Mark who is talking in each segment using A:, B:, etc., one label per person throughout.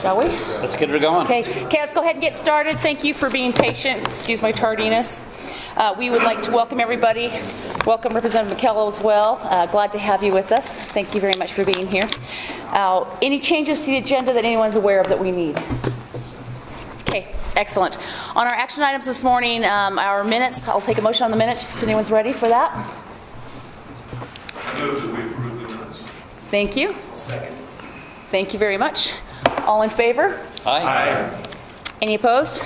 A: Shall we?
B: Let's get her going.
A: Okay, let's go ahead and get started. Thank you for being patient. Excuse my tardiness. We would like to welcome everybody. Welcome Representative McKellar as well. Glad to have you with us. Thank you very much for being here. Any changes to the agenda that anyone's aware of that we need? Okay, excellent. On our action items this morning, our minutes, I'll take a motion on the minutes if anyone's ready for that.
C: I move that we approve the minutes.
A: Thank you.
C: Second.
A: Thank you very much. All in favor?
B: Aye.
A: Any opposed?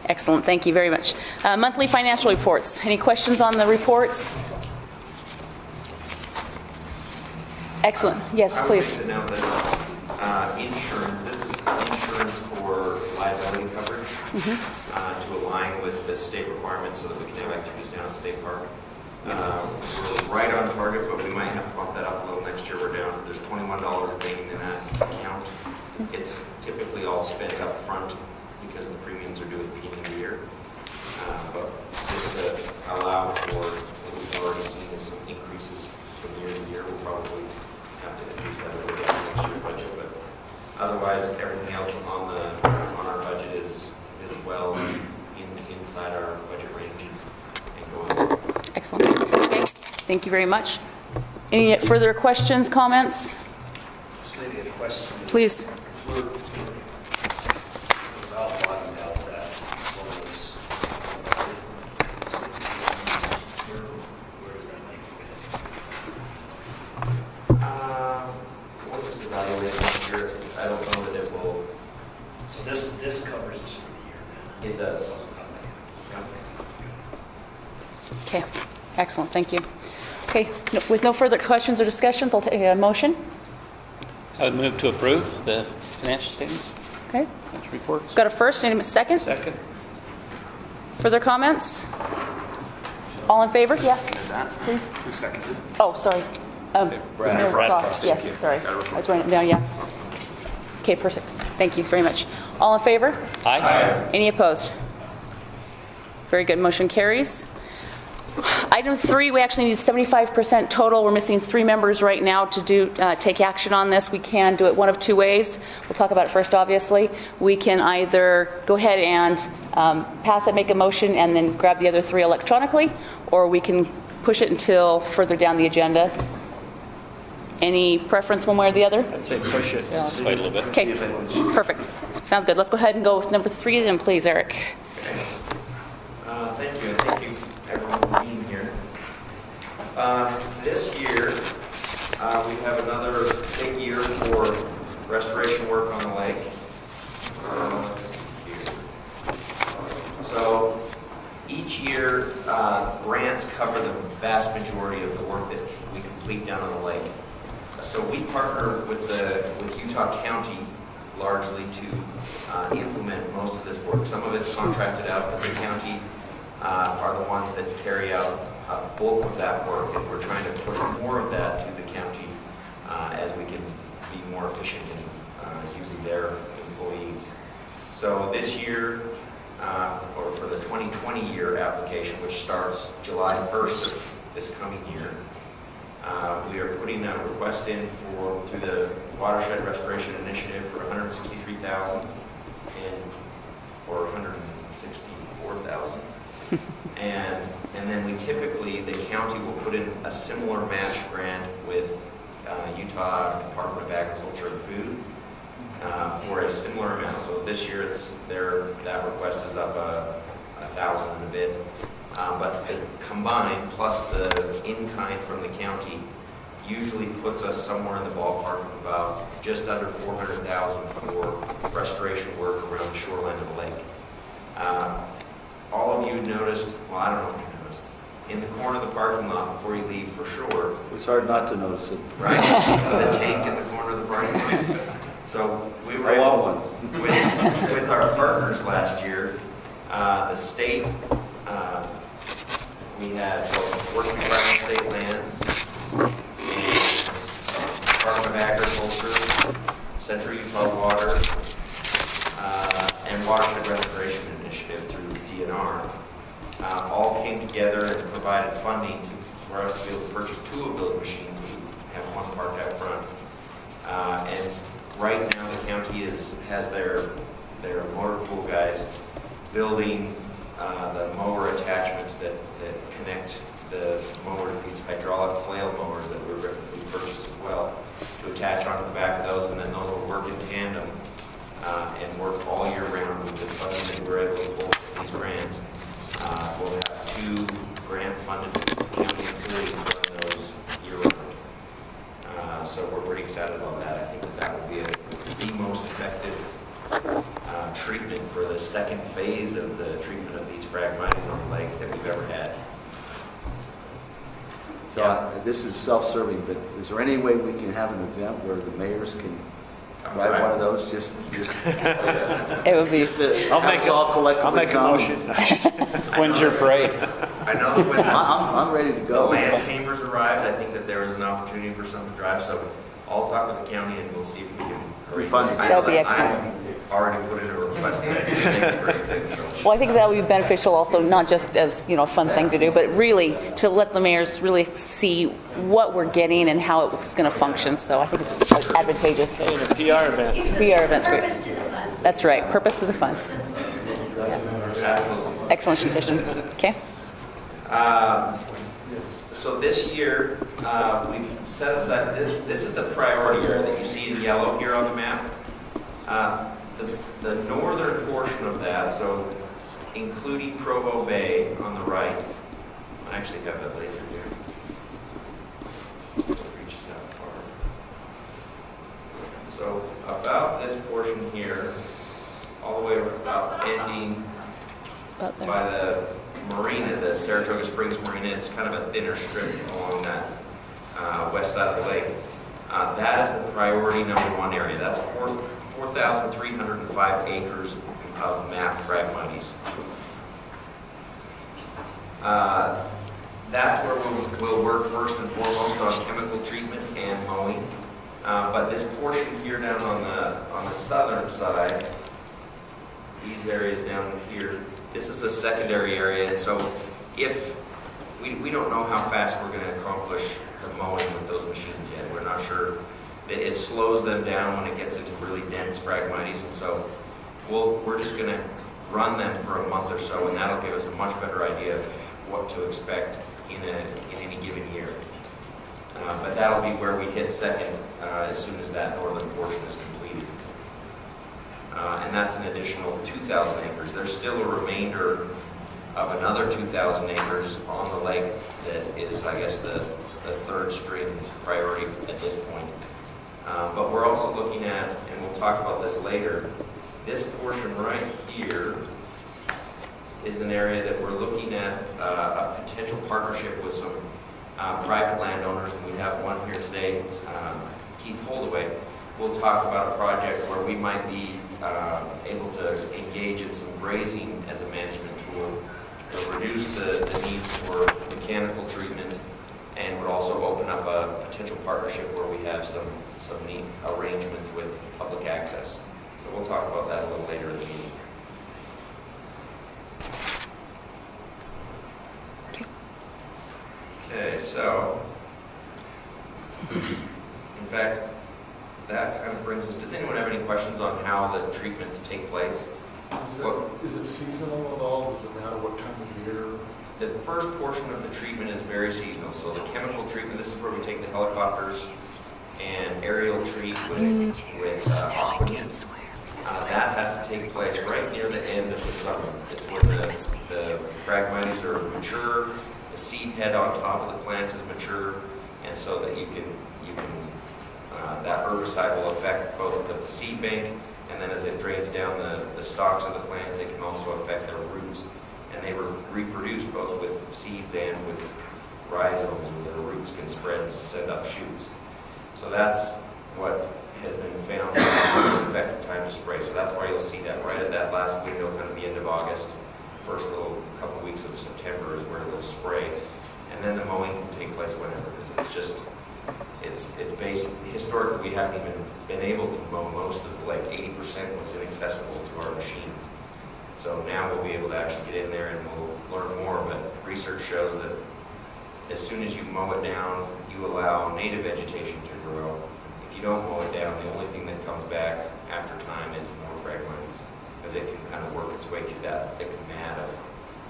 A: Excellent. Thank you very much. Monthly financial reports. Any questions on the reports? Excellent. Yes, please.
D: I would like to know that insurance, this is insurance for liability coverage to align with the state requirements so that we can have activities down at State Park. We're right on target, but we might have to bump that up a little next year. We're down, there's $21 remaining in that account. It's typically all spent up front because the premiums are due at the beginning of the year. But just to allow for what we've already seen is some increases from year to year, we'll probably have to introduce that a little bit in next year's budget. But otherwise, everything else on our budget is well inside our budget range and going.
A: Excellent. Okay. Thank you very much. Any further questions, comments?
E: Just maybe a question.
A: Please.
E: We're about bottoming out that bonus. Where is that making it?
D: We'll just evaluate next year. I don't know that it will.
E: So this covers us for the year then?
D: It does.
A: Okay. Excellent. Thank you. Okay. With no further questions or discussions, I'll take a motion.
B: I would move to approve the financial statements,
A: Okay.
B: financial reports.
A: Got a first and a second?
C: Second.
A: Further comments? All in favor? Yeah. Please.
C: Who seconded?
A: Oh, sorry.
B: Brad Frost.
A: Yes, sorry. I was writing it down, yeah. Okay, perfect. Thank you very much. All in favor?
B: Aye.
A: Any opposed? Very good. Motion carries. Item 3, we actually need 75% total. We're missing 3 members right now to take action on this. We can do it one of 2 ways. We'll talk about it first, obviously. We can either go ahead and pass it, make a motion, and then grab the other 3 electronically, or we can push it until further down the agenda. Any preference one way or the other?
C: I'd say push it.
B: Let's wait a little bit.
A: Okay, perfect. Sounds good. Let's go ahead and go with number 3 then, please, Eric.
D: Thank you, and thank you everyone for being here. This year, we have another big year for restoration work on the lake. Let's see here. So each year, grants cover the vast majority of the work that we complete down on the lake. So we partner with Utah County largely to implement most of this work. Some of it's contracted out, but the county are the ones that carry out a bulk of that work, and we're trying to push more of that to the county as we can be more efficient in using their employees. So this year, or for the 2020 year application, which starts July 1st of this coming year, we are putting a request in through the Watershed Restoration Initiative for $163,000 or $164,000. And then we typically, the county will put in a similar match grant with Utah Department of Agriculture and Food for a similar amount. So this year that request is up $1,000 and a bit. But the combined plus the in-kind from the county usually puts us somewhere in the ballpark of about just under $400,000 for restoration work around the shoreline of the lake. All of you noticed, well, I don't know if you noticed, in the corner of the parking lot before you leave for sure.
F: It's hard not to notice it.
D: Right? The tank in the corner of the parking lot. So we were able, with our partners last year, the state, we had both working around state lands, Department of Agriculture, Central Utah Water, and Watershed Restoration Initiative through DNR, all came together and provided funding for us to be able to purchase 2 of those machines. We have one parked out front. And right now the county has their motor pool guys building the mower attachments that connect the mowers, these hydraulic flail mowers that we purchased as well, to attach onto the back of those, and then those will work in tandem and work all year round with the funding that we're able to pull from these grants. We'll have 2 grant-funded county employees run those year-round. So we're pretty excited about that. I think that will be the most effective treatment for the second phase of the treatment of these Phragmites on the lake that we've ever had.
F: So this is self-serving, but is there any way we can have an event where the mayors can drive one of those? Just
A: It would be.
F: I'll make all collectively.
B: I'll make a motion. When's your parade?
D: I know that when
F: I'm ready to
D: the
F: go.
D: land chambers arrived, I think that there is an opportunity for some to drive, so I'll talk with the county and we'll see if we can arrange
F: Fun.
D: it.
A: That'll be excellent.
D: I've already put in a request and I think it's a great thing, so.
A: Well, I think that would be beneficial also, not just as, a fun thing to do, but really to let the mayors really see what we're getting and how it's going to function. So I think it's advantageous.
B: Hey, the PR event.
A: PR event's great.
G: Purpose to the fun.
A: That's right. Purpose to the fun.
D: Absolutely.
A: Excellent suggestion. Okay.
D: So this year, we've set aside, this is the priority area that you see in yellow here on the map. The northern portion of that, so including Provo Bay on the right, I actually have that laser here. It reaches that far. So about this portion here, all the way about ending
A: About there.
D: by the marina, the Saratoga Springs Marina. It's kind of a thinner strip along that west side of the lake. That is the priority #1 area. That's 4,305 acres of mapped Phragmites. That's where we'll work first and foremost on chemical treatment and mowing. But this portion here down on the southern side, these areas down here, this is a secondary area, and so if we don't know how fast we're going to accomplish the mowing with those machines yet. We're not sure. It slows them down when it gets into really dense Phragmites, and so we're just going to run them for a month or so, and that'll give us a much better idea of what to expect in any given year. But that'll be where we hit second as soon as that northern portion is completed. And that's an additional 2,000 acres. There's still a remainder of another 2,000 acres on the lake that is, I guess, the third string priority at this point. But we're also looking at, and we'll talk about this later, this portion right here is an area that we're looking at a potential partnership with some private landowners, and we have one here today, Keith Holdaway. We'll talk about a project where we might be able to engage in some grazing as a management tool to reduce the need for mechanical treatment, and would also open up a potential partnership where we have some neat arrangements with public access. So we'll talk about that a little later in the meeting. Okay, so in fact, that kind of brings us, does anyone have any questions on how the treatments take place?
C: Is it seasonal at all? Does it matter what time of year?
D: The first portion of the treatment is very seasonal. So the chemical treatment, this is where we take the helicopters and aerial treat with aqua. That has to take place right near the end of the summer. It's when the Phragmites are mature, the seed head on top of the plant is mature, and so that you can that herbicide will affect both the seed bank, and then as it drains down the stalks of the plants, it can also affect their roots. And they reproduce both with seeds and with rhizomes, where their roots can spread and send up shoots. So that's what has been found the most effective time to spray. So that's why you'll see that right at that last window, kind of the end of August, first little couple weeks of September is where they'll spray. And then the mowing can take place whenever, because it's just, it's based, historically we haven't even been able to mow most of the lake. 80% was inaccessible to our machines. So now we'll be able to actually get in there and we'll learn more, but research shows that as soon as you mow it down, you allow native vegetation to grow. If you don't mow it down, the only thing that comes back after time is more fragmites, because it can kind of work its way through that thick mat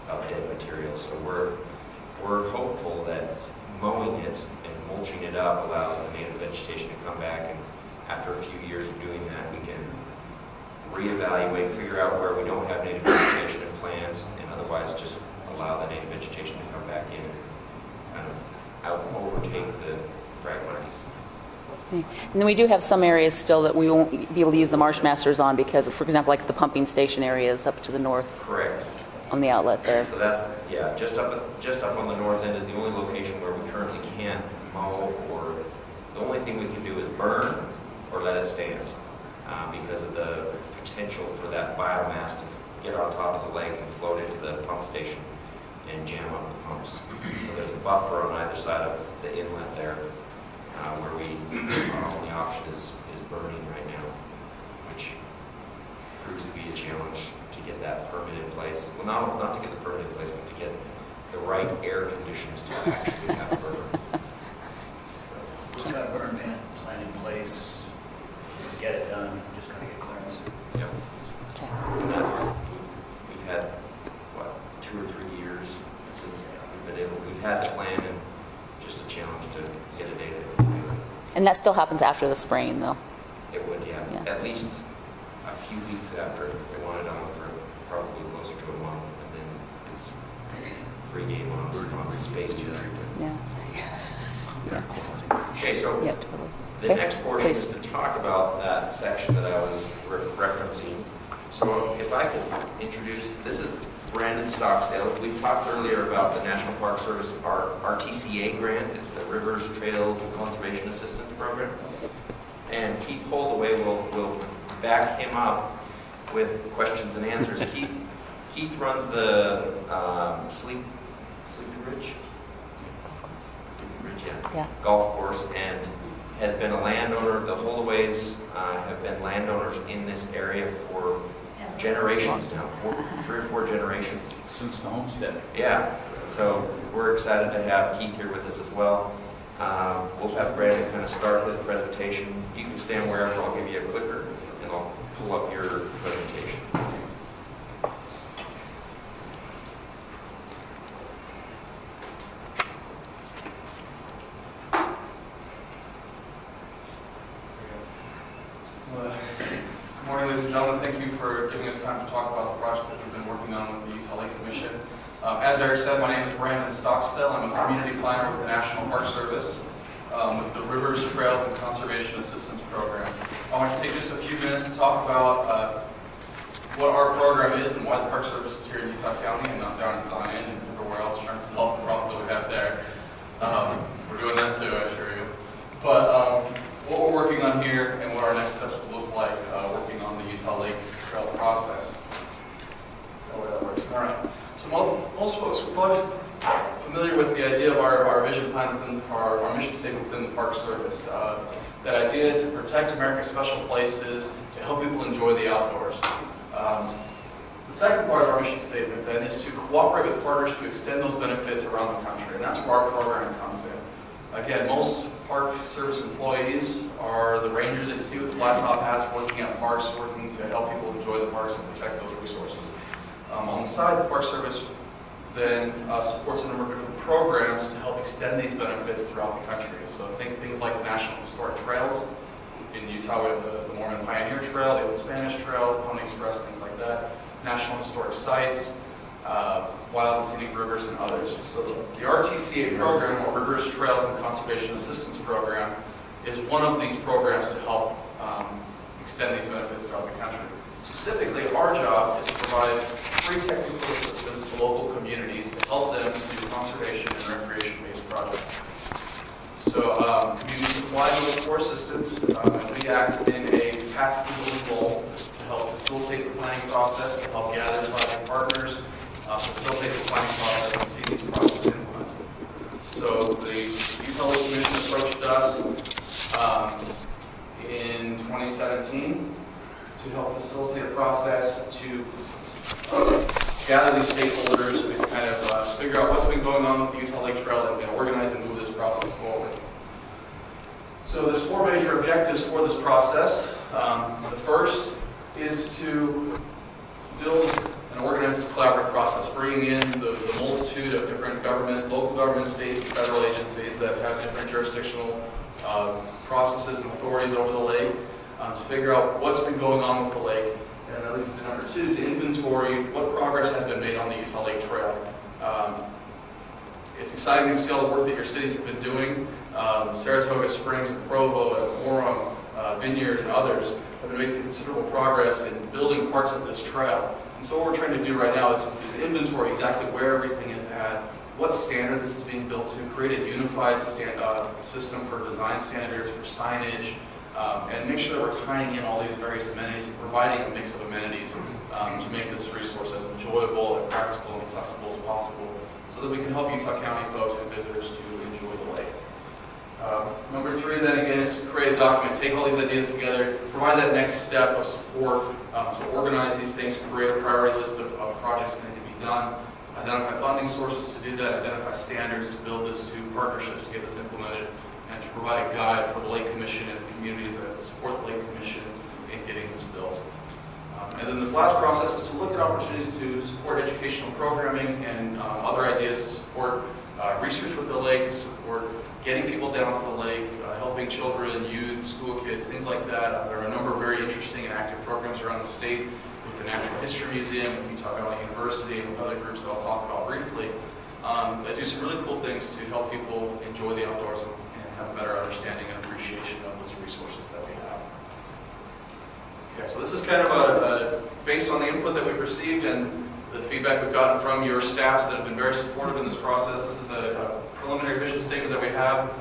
D: of dead material. So we're hopeful that mowing it and mulching it up allows the native vegetation to come back, and after a few years of doing that, we can reevaluate, figure out where we don't have native vegetation in plans, and otherwise just allow the native vegetation to come back in and kind of overtake the fragmites.
A: And then we do have some areas still that we won't be able to use the marsh masters on because, for example, like the pumping station areas up to the north.
D: Correct.
A: On the outlet there.
D: So that's, yeah, just up on the north end is the only location where we currently can't mow, or the only thing we can do is burn or let it stand because of the potential for that biomass to get on top of the lake and float into the pump station and jam up the pumps. So there's a buffer on either side of the inlet there where our only option is burning right now, which proves to be a challenge to get that permit in place. Well, not to get the permit in place, but to get the right air conditions to actually have a burn.
E: We've got a burn plan in place to get it done, just got to get clearance.
D: Yep.
A: Okay.
D: And that, we've had, what, 2 or 3 years since we've had the plan, and just a challenge to get a date that we can do it.
A: And that still happens after the spraying, though.
D: It would, yeah. At least a few weeks after. We want it on for probably closer to a month, and then it's free game on space treatment.
A: Yeah.
D: Okay, so
A: Yeah, totally.
D: the next portion is to talk about that section that I was referencing. So if I could introduce, this is Brandon Stocksdale. We talked earlier about the National Park Service, our RTCA grant. It's the Rivers, Trails, and Conservation Assistance Program. And Keith Holdaway will back him up with questions and answers. Keith runs the Sleepy Ridge?
A: Yeah.
D: Golf course, and has been a landowner. The Holdaways have been landowners in this area for generations now, 3 or 4 generations.
G: Since the homestead.
D: Yeah, so we're excited to have Keith here with us as well. We'll have Brandon kind of start his presentation. You can stand wherever, I'll give you a clicker, and I'll pull up your presentation.
H: Good morning, ladies and gentlemen. Thank you for giving us time to talk about the project that we've been working on with the Utah Lake Commission. As Eric said, my name is Brandon Stocksdale. I'm a community planner with the National Park Service with the Rivers, Trails, and Conservation Assistance Program. I want to take just a few minutes to talk about what our program is and why the Park Service is here in Utah County and not down in Zion and everywhere else trying to solve the problems that we have there. We're doing that too, I assure you. But what we're working on here and what our next steps will look like working on the Utah Lake Trail process. That's the way that works. All right. So most folks are probably familiar with the idea of our vision plan within our mission statement within the Park Service. That idea to protect America's special places, to help people enjoy the outdoors. The second part of our mission statement then is to cooperate with partners to extend those benefits around the country, and that's where our program comes in. Again, most Park Service employees are the rangers that you see with the flat top hats working at parks, working to help people enjoy the parks and protect those resources. On the side, the Park Service then supports a number of different programs to help extend these benefits throughout the country. So think things like the National Historic Trails. In Utah, we have the Mormon Pioneer Trail, the Old Spanish Trail, Pony Express, things like that. National Historic Sites, Wild and Scenic Rivers, and others. So the RTCA program, or Rivers, Trails, and Conservation Assistance Program, is one of these programs to help extend these benefits throughout the country. Specifically, our job is to provide free technical assistance to local communities to help them do conservation and recreation-based projects. So community supplies those core assistance, and we act in a pass-through role to help facilitate the planning process, to help gather project partners, facilitate the planning process, and see these projects implemented. So the Utah Lake Commission approached us in 2017 to help facilitate a process to gather these stakeholders and kind of figure out what's been going on with the Utah Lake Trail and organize and move this process forward. So there's 4 major objectives for this process. The first is to build and organize this collaborative process, bringing in the multitude of different government, local government, state, and federal agencies that have different jurisdictional processes and authorities over the lake to figure out what's been going on with the lake. And at least number 2, to inventory what progress has been made on the Utah Lake Trail. It's exciting to see all the work that your cities have been doing. Saratoga Springs and Provo and Orem, Vineyard and others have been making considerable progress in building parts of this trail. And so what we're trying to do right now is inventory exactly where everything is at, what standard this is being built to, create a unified system for design standards, for signage, and make sure that we're tying in all these various amenities and providing a mix of amenities to make this resource as enjoyable and practical and accessible as possible so that we can help Utah County folks and visitors to enjoy the lake. Number 3 then again is to create a document, take all these ideas together, provide that next step of support to organize these things, create a priority list of projects that need to be done, identify funding sources to do that, identify standards to build this, to partnerships to get this implemented, and to provide a guide for the Lake Commission and the communities that support the Lake Commission in getting this built. And then this last process is to look at opportunities to support educational programming and other ideas to support research with the lake, to support getting people down to the lake, helping children, youth, school kids, things like that. There are a number of very interesting and active programs around the state with the Natural History Museum, with Utah Valley University, and with other groups that I'll talk about briefly, that do some really cool things to help people enjoy the outdoors and have a better understanding and appreciation of those resources that we have. Okay, so this is kind of based on the input that we've received and the feedback we've gotten from your staffs that have been very supportive in this process. This is a preliminary vision statement that we have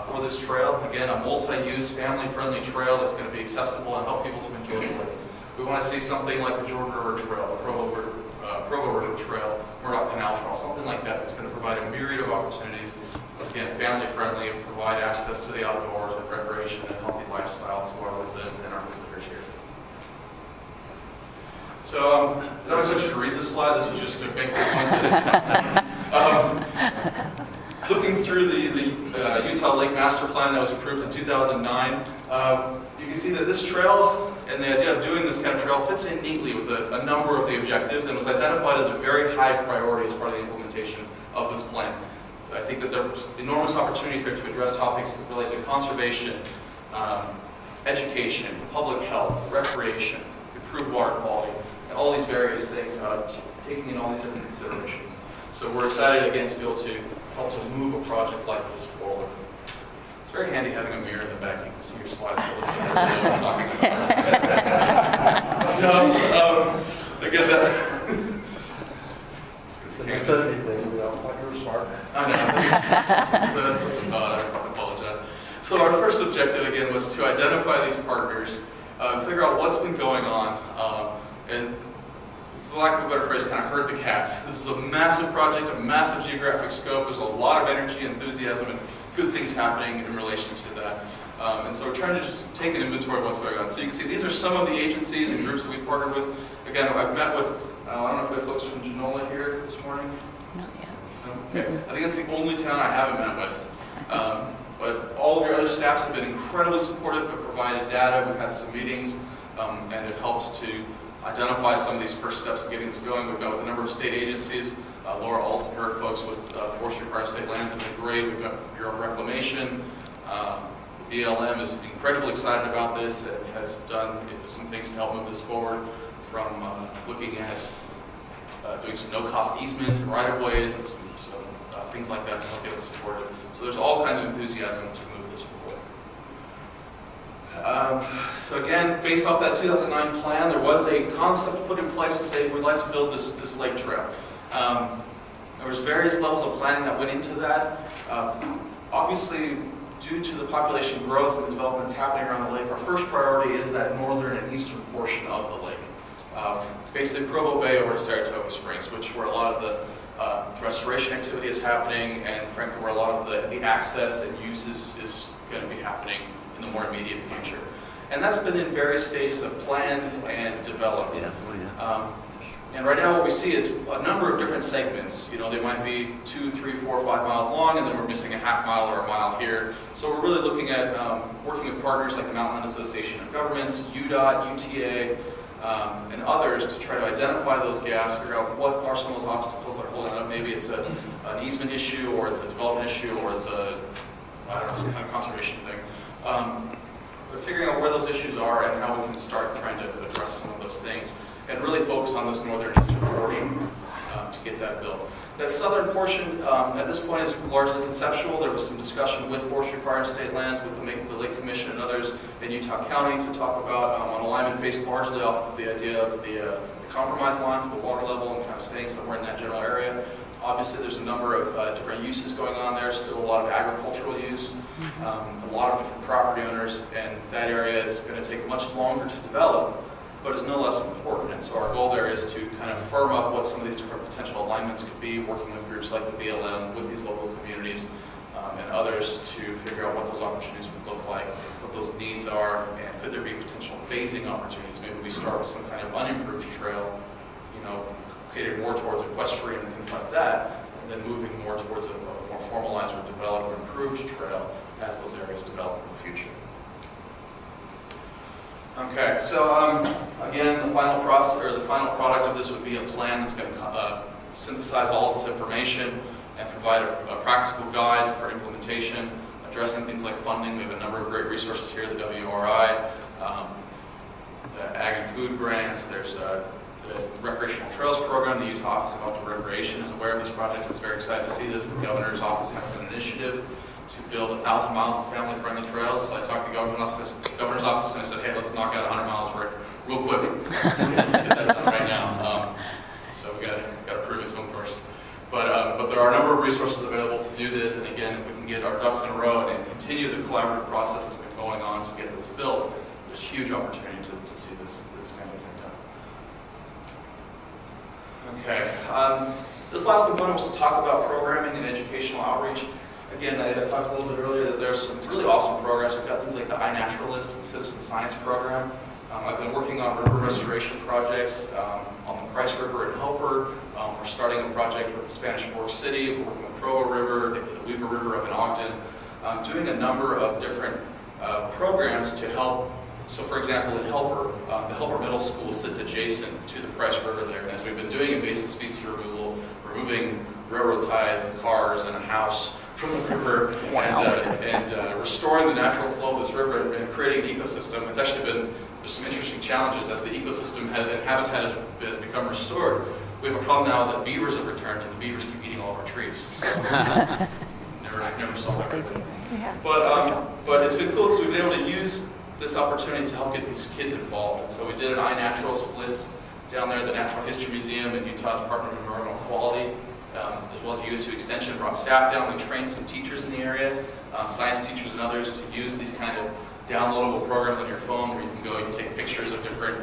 H: for this trail. Again, a multi-use, family-friendly trail that's going to be accessible and help people to enjoy the lake. We want to see something like the Jordan River Trail, the Provo River Trail, Murdoch Canal Trail, something like that that's going to provide a myriad of opportunities, again, family-friendly, and provide access to the outdoors and recreation and healthy lifestyle to our residents and our visitors here. So, I don't expect you to read this slide. This was just to make the point that looking through the Utah Lake Master Plan that was approved in 2009, you can see that this trail and the idea of doing this kind of trail fits in neatly with a number of the objectives and was identified as a very high priority as part of the implementation of this plan. I think that there's enormous opportunity here to address topics that relate to conservation, education, public health, recreation, improved water quality, and all these various things, taking in all these different considerations. So we're excited again to be able to help to move a project like this forward. It's very handy having a mirror in the back. You can see your slides so looks like what I'm talking about. So, again, that...
C: If you said anything, you know, like you were smart.
H: I know. That's what I thought. I apologize. So our first objective, again, was to identify these partners, figure out what's been going on, and for lack of a better phrase, kind of herd the cats. This is a massive project, a massive geographic scope. There's a lot of energy, enthusiasm, and good things happening in relation to that. And so we're trying to just take an inventory of what's going on. So you can see these are some of the agencies and groups that we've partnered with. Again, I've met with, I don't know if we have folks from Genola here this morning.
A: Not yet.
H: Okay. I think it's the only town I haven't met with. But all of your other staffs have been incredibly supportive, have provided data, we've had some meetings, and it helps to identify some of these first steps in getting this going. We've met with a number of state agencies. Laura Alt and her folks with Forestry, Fire, State Lands have been great. We've got Bureau of Reclamation. BLM is incredibly excited about this and has done some things to help move this forward, from looking at doing some no-cost easements and right-of-ways and some things like that to help get it supported. So there's all kinds of enthusiasm to move this forward. So again, based off that 2009 plan, there was a concept put in place to say we'd like to build this lake trail. There was various levels of planning that went into that. Obviously, due to the population growth and the developments happening around the lake, our first priority is that northern and eastern portion of the lake. Basically Provo Bay over to Saratoga Springs, where a lot of the restoration activity is happening, and frankly where a lot of the access and use is going to be happening in the more immediate future. And that's been in various stages of plan and development. And right now what we see is a number of different segments. You know, they might be 2, 3, 4, 5 miles long, and then we're missing a half mile or a mile here. So we're really looking at working with partners like the Mountain Land Association of Governments, UDOT, UTA, and others to try to identify those gaps, figure out what are some of those obstacles that are holding up. Maybe it's an easement issue, or it's a development issue, or it's a, I don't know, some kind of conservation thing. But figuring out where those issues are and how we can start trying to address some of those things, and really focus on this northern eastern portion to get that built. That southern portion at this point is largely conceptual. There was some discussion with Forestry, Fire, and State Lands, with the Lake Commission and others in Utah County to talk about an alignment based largely off of the idea of the compromise line for the water level and kind of staying somewhere in that general area. Obviously, there's a number of different uses going on there, still a lot of agricultural use, a lot of different property owners, and that area is going to take much longer to develop, but is no less important. And so our goal there is to kind of firm up what some of these different potential alignments could be, working with groups like the BLM, with these local communities, and others to figure out what those opportunities would look like, what those needs are, and could there be potential phasing opportunities. Maybe we start with some kind of unimproved trail, you know, catered more towards equestrian and things like that, and then moving more towards a more formalized or developed or improved trail as those areas develop in the future. Okay, so again, the final process or the final product of this would be a plan that's going to synthesize all of this information and provide a practical guide for implementation, addressing things like funding. We have a number of great resources here, the WRI, the Ag and Food Grants, there's the Recreational Trails Program. The Utah Office of Outdoor Recreation is aware of this project. I was very excited to see this. The Governor's Office has an initiative to build 1,000 miles of family-friendly trails. So I talked to the Governor's Office and I said, hey, let's knock out 100 miles real quick. Get that done right now. So we got to prove it to them first. But there are a number of resources available to do this, and again, if we can get our ducks in a row and continue the collaborative process that's been going on to get this built, there's huge opportunity to see this kind of thing done. Okay, this last component was to talk about programming and educational outreach. Again, I talked a little bit earlier that there's some really awesome programs. We've got things like the iNaturalist and Citizen Science program. I've been working on river restoration projects on the Price River and Helper. We're starting a project with the Spanish Fork City. We're working with Provo River, the Weaver River up in Ogden, doing a number of different programs to help. So for example, in Helper, the Helper Middle School sits adjacent to the Price River there. And as we've been doing invasive species removal, removing railroad ties and cars and a house from the river, and restoring the natural flow of this river and creating an ecosystem, it's actually been, there's some interesting challenges as the ecosystem and habitat has become restored. We have a problem now that beavers have returned, and the beavers keep eating all of our trees. So never solved that. That's what they do. Yeah. But it's been cool because we've been able to use this opportunity to help get these kids involved. And so we did an iNatural splits down there at the Natural History Museum and Utah Department of Environmental Quality, as well as USU Extension brought staff down. We trained some teachers in the area, science teachers and others, to use these kind of downloadable programs on your phone where you can go, you can take pictures of different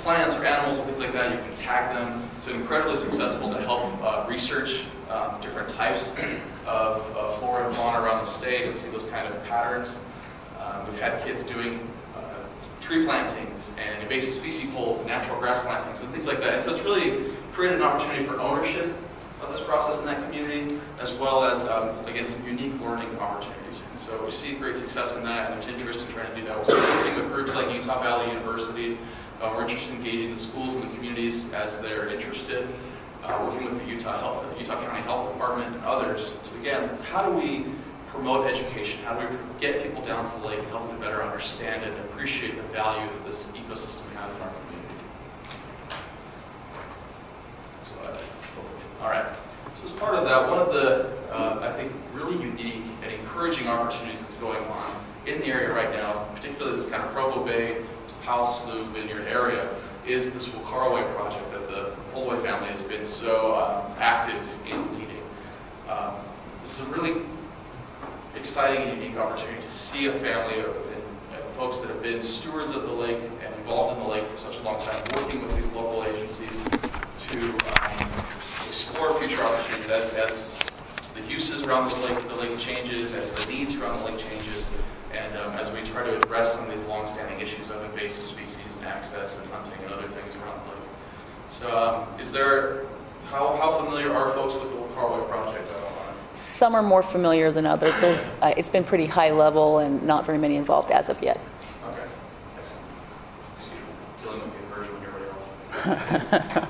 H: plants or animals or things like that. You can tag them. It's been incredibly successful to help research different types of flora and fauna around the state and see those kind of patterns. We've had kids doing tree plantings and invasive species polls and natural grass plantings and things like that. And so it's really created an opportunity for ownership of this process in that community, as well as, again, some unique learning opportunities. And so we see great success in that, and there's interest in trying to do that. We're working with groups like Utah Valley University. We're interested in engaging the schools and the communities as they're interested. Working with the Utah County Health Department and others to, again, how do we promote education? How do we get people down to the lake and help them better understand it and appreciate the value that this ecosystem has in our community? All right. So as part of that, one of the, I think, really unique and encouraging opportunities that's going on in the area right now, particularly this kind of Provo Bay to Powell Slough vineyard area, is this Walkara Way project that the Holloway family has been so active in leading. This is a really exciting and unique opportunity to see a family and folks that have been stewards of the lake and involved in the lake for such a long time, working with these local agencies to explore future opportunities as the uses around the lake changes, as the needs around the lake changes, and as we try to address some of these long-standing issues of invasive species and access and hunting and other things around the lake. So how familiar are folks with the Walkara Way project?
A: Some are more familiar than others. It's been pretty high level and not very many involved as of yet.
H: Okay, excellent. Excuse me, dealing with the inversion with everybody else.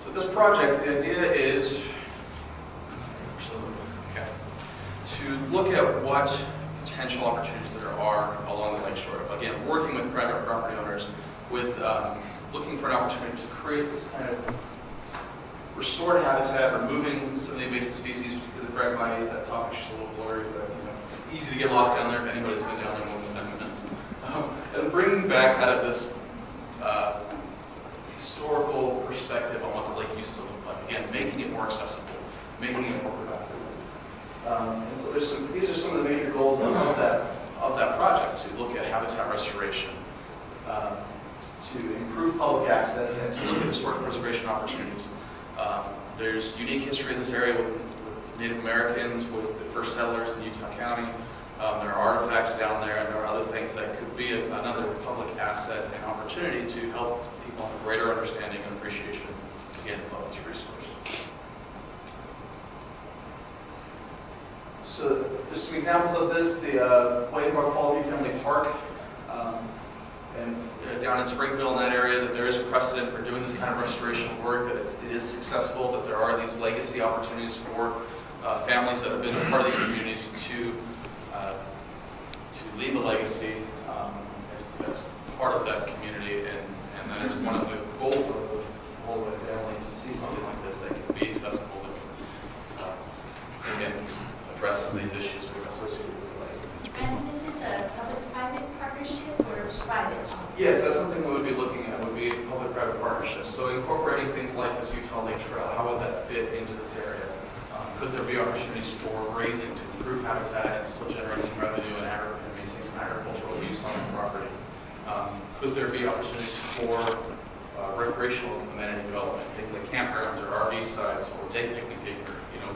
H: So this project, the idea is to look at what potential opportunities there are along the lakeshore. Again, working with private property owners with looking for an opportunity to create this kind of restored habitat, removing some of the invasive species, because the fragmite is that topic, just a little blurry, but easy to get lost down there if anybody's been down there more than 10 minutes. And bringing back out of this historical perspective on what the lake used to look like. Again, making it more accessible, making it more productive. And so these are some of the major goals of that project, to look at habitat restoration, to improve public access, and to look at historic preservation opportunities. There's unique history in this area with Native Americans, with the first settlers in Utah County. There are artifacts down there, and there are other things that could be another public asset and opportunity to help people have a greater understanding and appreciation, again, of this resource. So there's some examples of this. The White Bartholomew Family Park, and down in Springville, in that area, that there is a precedent for doing this kind of restoration work, that it is successful, that there are these legacy opportunities for families that have been a part of these communities to leave a legacy as part of that community, and that is one of the goals of the whole family, to see something like this that can be accessible, to again address some of these issues associated with the lake.
G: And this is a public-private partnership or private?
H: Yes, that's something we would be looking at, would be public-private partnerships. So incorporating things like this Utah Lake Trail, how would that fit into this area? Could there be opportunities for grazing to improve habitat and still generate some revenue and maintain some agricultural use on the property? Could there be opportunities for recreational amenity development, things like campgrounds or RV sites or day picnicking,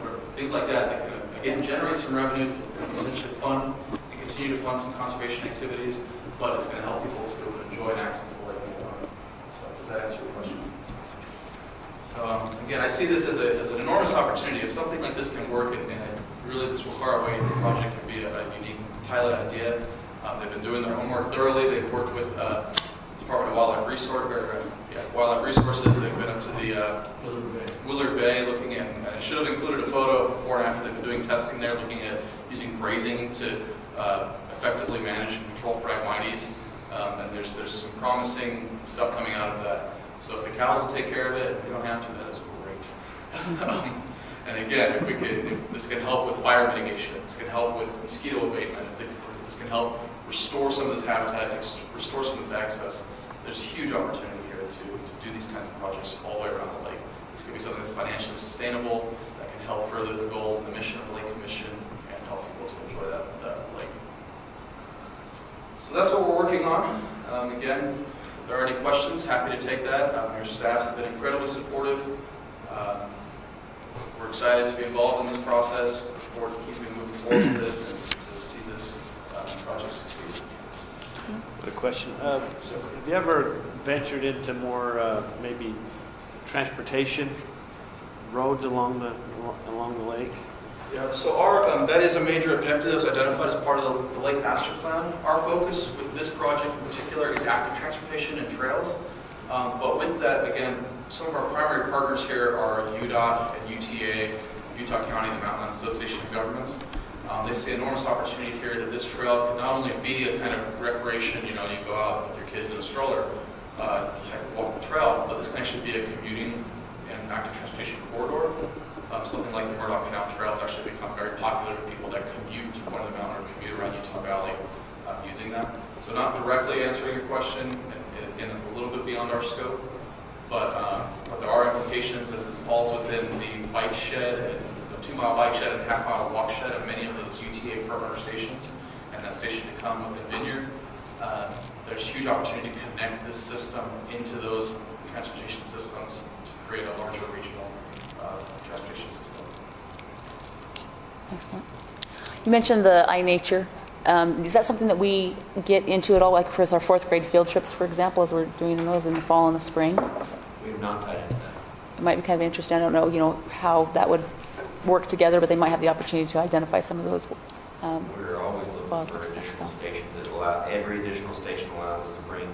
H: or things like that that can again generate some revenue, potentially fund and continue to fund some conservation activities, but it's going to help people to be able to enjoy and access the lake more. So does that answer your question? So again, I see this as an enormous opportunity. If something like this can work, and really this Walkara Way project can be a unique pilot idea. They've been doing their homework thoroughly. They've worked with Department of Wildlife Resources. They've been up to the Willard Bay looking at, and I should have included a photo before and after. They've been doing testing there, looking at using grazing to effectively manage and control Phragmites. And there's some promising stuff coming out of that. So if the cows will take care of it, if we don't have to, that is great. And again, if this can help with fire mitigation, if this can help with mosquito abatement, if this can help restore some of this habitat, restore some of this access, there's a huge opportunity here to do these kinds of projects all the way around the lake. This can be something that's financially sustainable, that can help further the goals and the mission of the Lake Commission, and help people to enjoy that lake. So that's what we're working on. Again, if there are any questions, happy to take that. Your staffs have been incredibly supportive. We're excited to be involved in this process. Look forward to keeping moving forward with this and to see this project succeed.
I: Good question. Have you ever ventured into more maybe transportation roads along the lake?
H: Yeah, so our that is a major objective that was identified as part of the Lake Master Plan. Our focus with this project in particular is active transportation and trails. But with that, again, some of our primary partners here are UDOT and UTA, Utah County, and the Mountain Association of Governments. They see enormous opportunity here that this trail can not only be a kind of recreation, you go out with your kids in a stroller, walk the trail, but this can actually be a commuting and active transportation corridor. Something like the Murdoch Canal Trail has actually become very popular with people that commute to one of the mountain or commute around Utah Valley using that. So not directly answering your question, and again, it's a little bit beyond our scope, but there are implications as this falls within the bike shed, the 2-mile bike shed and half-mile walk shed of many of those UTA firm stations, and that station to come within Vineyard. There's huge opportunity to connect this system into those transportation systems to create a larger regional transportation system.
A: Excellent. You mentioned the iNature Is that something that we get into at all, like for our 4th grade field trips, for example, as we're doing those in the fall and the spring?
D: We have not tied into that.
A: It might be kind of interesting. I don't know, how that would work together, but they might have the opportunity to identify some of those.
D: We're always looking for additional stations that allow, every additional station allows us to bring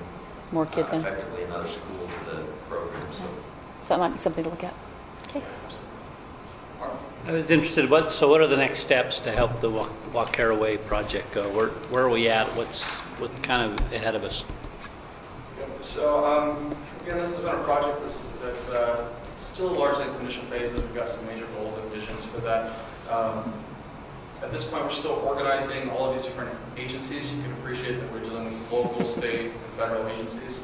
A: more kids in.
D: Effectively another school to the program.
A: So that might be something to look at. Okay.
B: I was interested, what are the next steps to help the Walkara Way project go? Where are we at? What kind of ahead of us?
H: Yep. So again, this has been a project that's still largely in its initial phases. We've got some major goals and visions for that. At this point, we're still organizing all of these different agencies. You can appreciate that we're dealing with local, state, and federal agencies.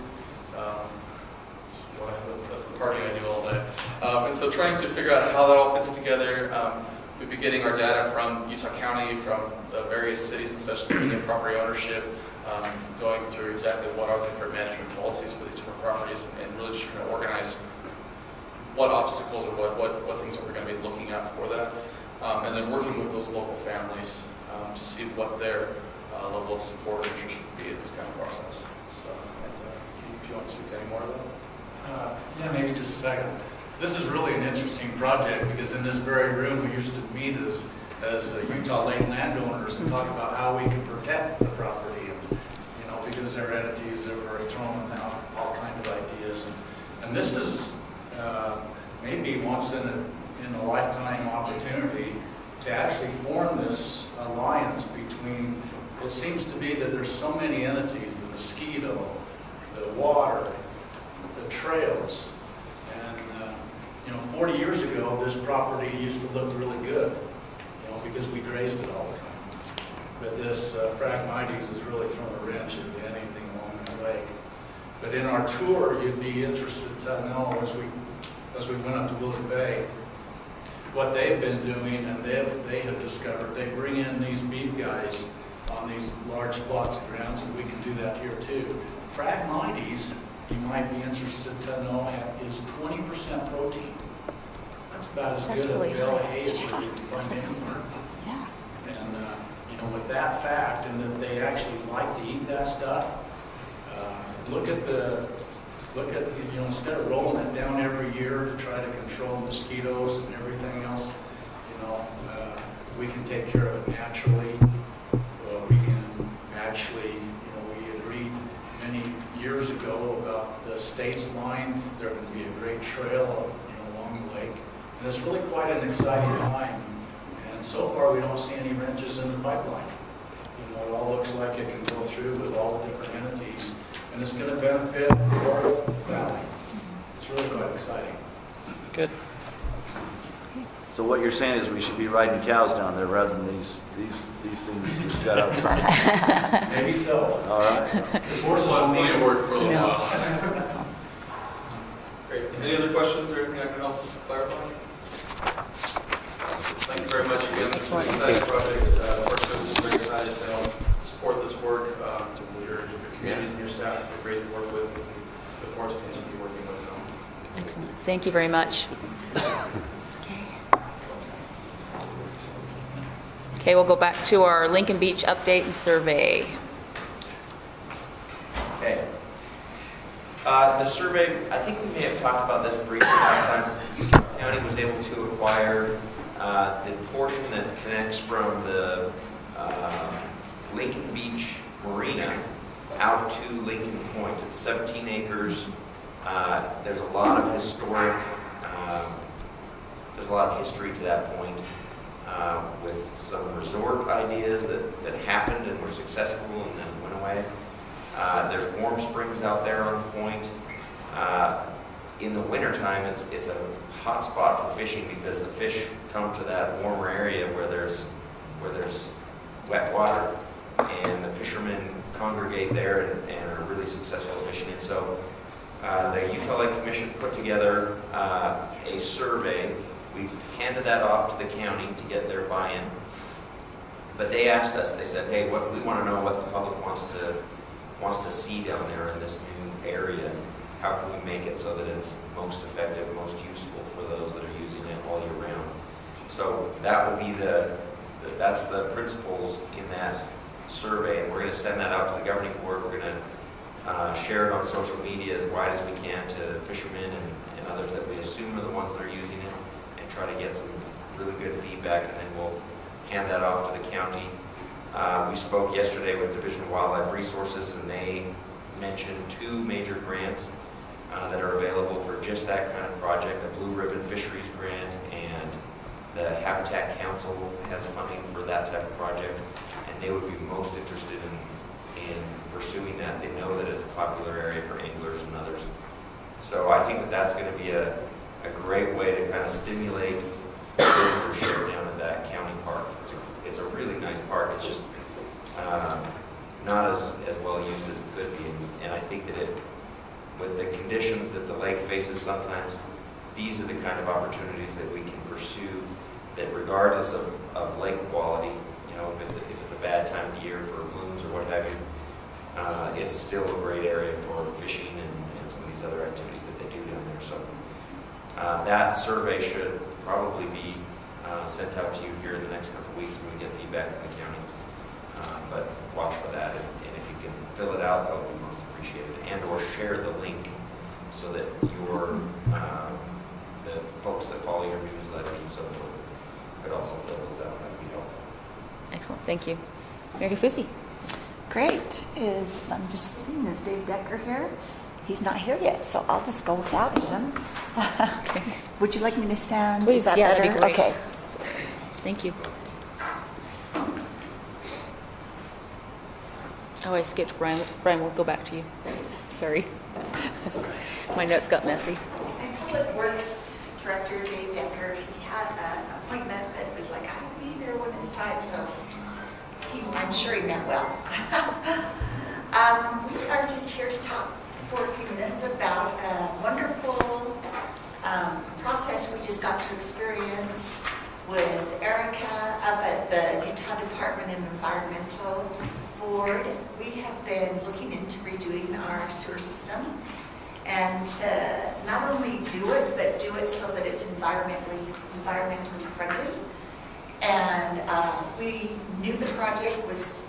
H: That's the party I do all day. And so trying to figure out how that all fits together. We've been getting our data from Utah County, from the various cities and such, looking at property ownership, going through exactly what are the different management policies for these different properties, and really just trying to organize what obstacles or what things that we're going to be looking at for that. And then working with those local families to see what their level of support or interest would be in this kind of process. So, if you want to speak to any more of that?
E: Yeah, maybe just a second. This is really an interesting project because in this very room we used to meet as Utah Lake landowners and talk about how we can protect the property, and because there are entities that were throwing out all kinds of ideas, and this is maybe once in a lifetime opportunity to actually form this alliance between. It seems to be that there's so many entities: the mosquito, the water, the trails, and 40 years ago this property used to look really good, because we grazed it all the time. But this Phragmites has really thrown a wrench into anything along that lake. But in our tour, you'd be interested to know as we went up to Willow Bay, what they've been doing, and they have discovered they bring in these beef guys on these large plots of grounds, and we can do that here too. Phragmites, you might be interested to know, is 20% protein. That's about as good
A: really
E: a bale of
A: high.
E: hay as you can find anywhere. Yeah. And with that fact, and that they actually like to eat that stuff, look at instead of rolling it down every year to try to control mosquitoes and everything else, we can take care of it naturally. We can actually, we had read many years ago about the state's line. There can be a great trail, along the lake, and it's really quite an exciting time. And so far, we don't see any wrenches in the pipeline. It all looks like it can go through with all the different entities, and it's going to benefit the whole valley. It's really quite exciting.
B: Good.
F: So what you're saying is we should be riding cows down there rather than these things you've got outside.
E: Maybe so.
F: All right.
H: This horse will have plenty of work for a little while. Great. Any other questions or anything I can help clarify? Thank you very much again. This is an exciting project. The Park Service is very excited to help support this work. Your communities and your staff have been great to work with. And we look forward to continue working with them.
A: Excellent. Thank you very much. Okay, we'll go back to our Lincoln Beach update and survey.
D: Okay. The survey, I think we may have talked about this briefly last time. Utah County was able to acquire the portion that connects from the Lincoln Beach Marina out to Lincoln Point. It's 17 acres. There's a lot of historic, there's a lot of history to that point. With some resort ideas that happened and were successful and then went away. There's warm springs out there on the point. In the wintertime, it's a hot spot for fishing because the fish come to that warmer area where there's wet water, and the fishermen congregate there and are really successful at fishing. And so the Utah Lake Commission put together a survey. We've handed that off to the county to get their buy-in. But they asked us, they said, hey, we want to know what the public wants to see down there in this new area. How can we make it so that it's most effective, most useful for those that are using it all year round? So that will be that's the principles in that survey, and we're going to send that out to the governing board. We're going to share it on social media as wide as we can to fishermen and others that we assume are the ones that are using it, and try to get some really good feedback, and then we'll hand that off to the county. We spoke yesterday with Division of Wildlife Resources, and they mentioned 2 major grants that are available for just that kind of project, a Blue Ribbon Fisheries grant, and the Habitat Council has funding for that type of project, and they would be most interested in pursuing that. They know that it's a popular area for anglers and others. So I think that that's going to be a great way to kind of stimulate visitorship down at that county park. It's a really nice park. It's just not as well used as it could be, and I think that with the conditions that the lake faces sometimes, these are the kind of opportunities that we can pursue, that regardless of lake quality, you know, if it's a bad time of year for blooms or what have you, it's still a great area for fishing and some of these other activities that they do down there. So that survey should probably be sent out to you here in the next couple of weeks when we get feedback from the county. But watch for that, and if you can fill it out, that would be most appreciated, and or share the link so that the folks that follow your newsletters and so forth could also fill those out. That would be helpful.
A: Excellent, thank you. Mary Fusi.
J: Great. I'm just seeing, is Dave Decker here? He's not here yet, so I'll just go without him. Would you like me to stand?
A: Please,
J: Is that
A: yeah,
J: better?
A: that'd be great.
J: Okay.
A: Thank you. Oh, I skipped Brian. Brian, we'll go back to you. Sorry. My notes got messy.
J: My Public Works Director, Dave Decker, he had an appointment that was like, I will be there when it's time, so I'm sure he meant well. We are just here to talk for a few minutes about a wonderful process we just got to experience with Erica up at the Utah Department of Environmental Board. We have been looking into redoing our sewer system, and to not only do it, but do it so that it's environmentally friendly. And we knew the project was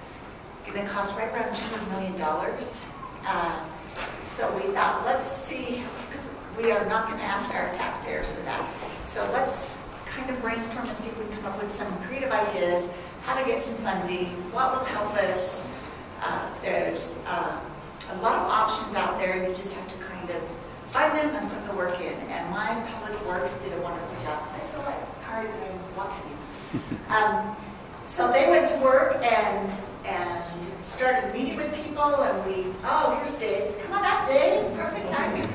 J: going to cost right around $200 million. So we thought, let's see, because we are not going to ask our taxpayers for that. So let's kind of brainstorm and see if we can come up with some creative ideas, how to get some funding, what will help us. There's a lot of options out there. You just have to kind of find them and put the work in. And my Public Works did a wonderful job. I feel like Kari that I'm lucky. So they went to work and started meeting with people, and oh, here's Dave. Come on up, Dave. Perfect timing.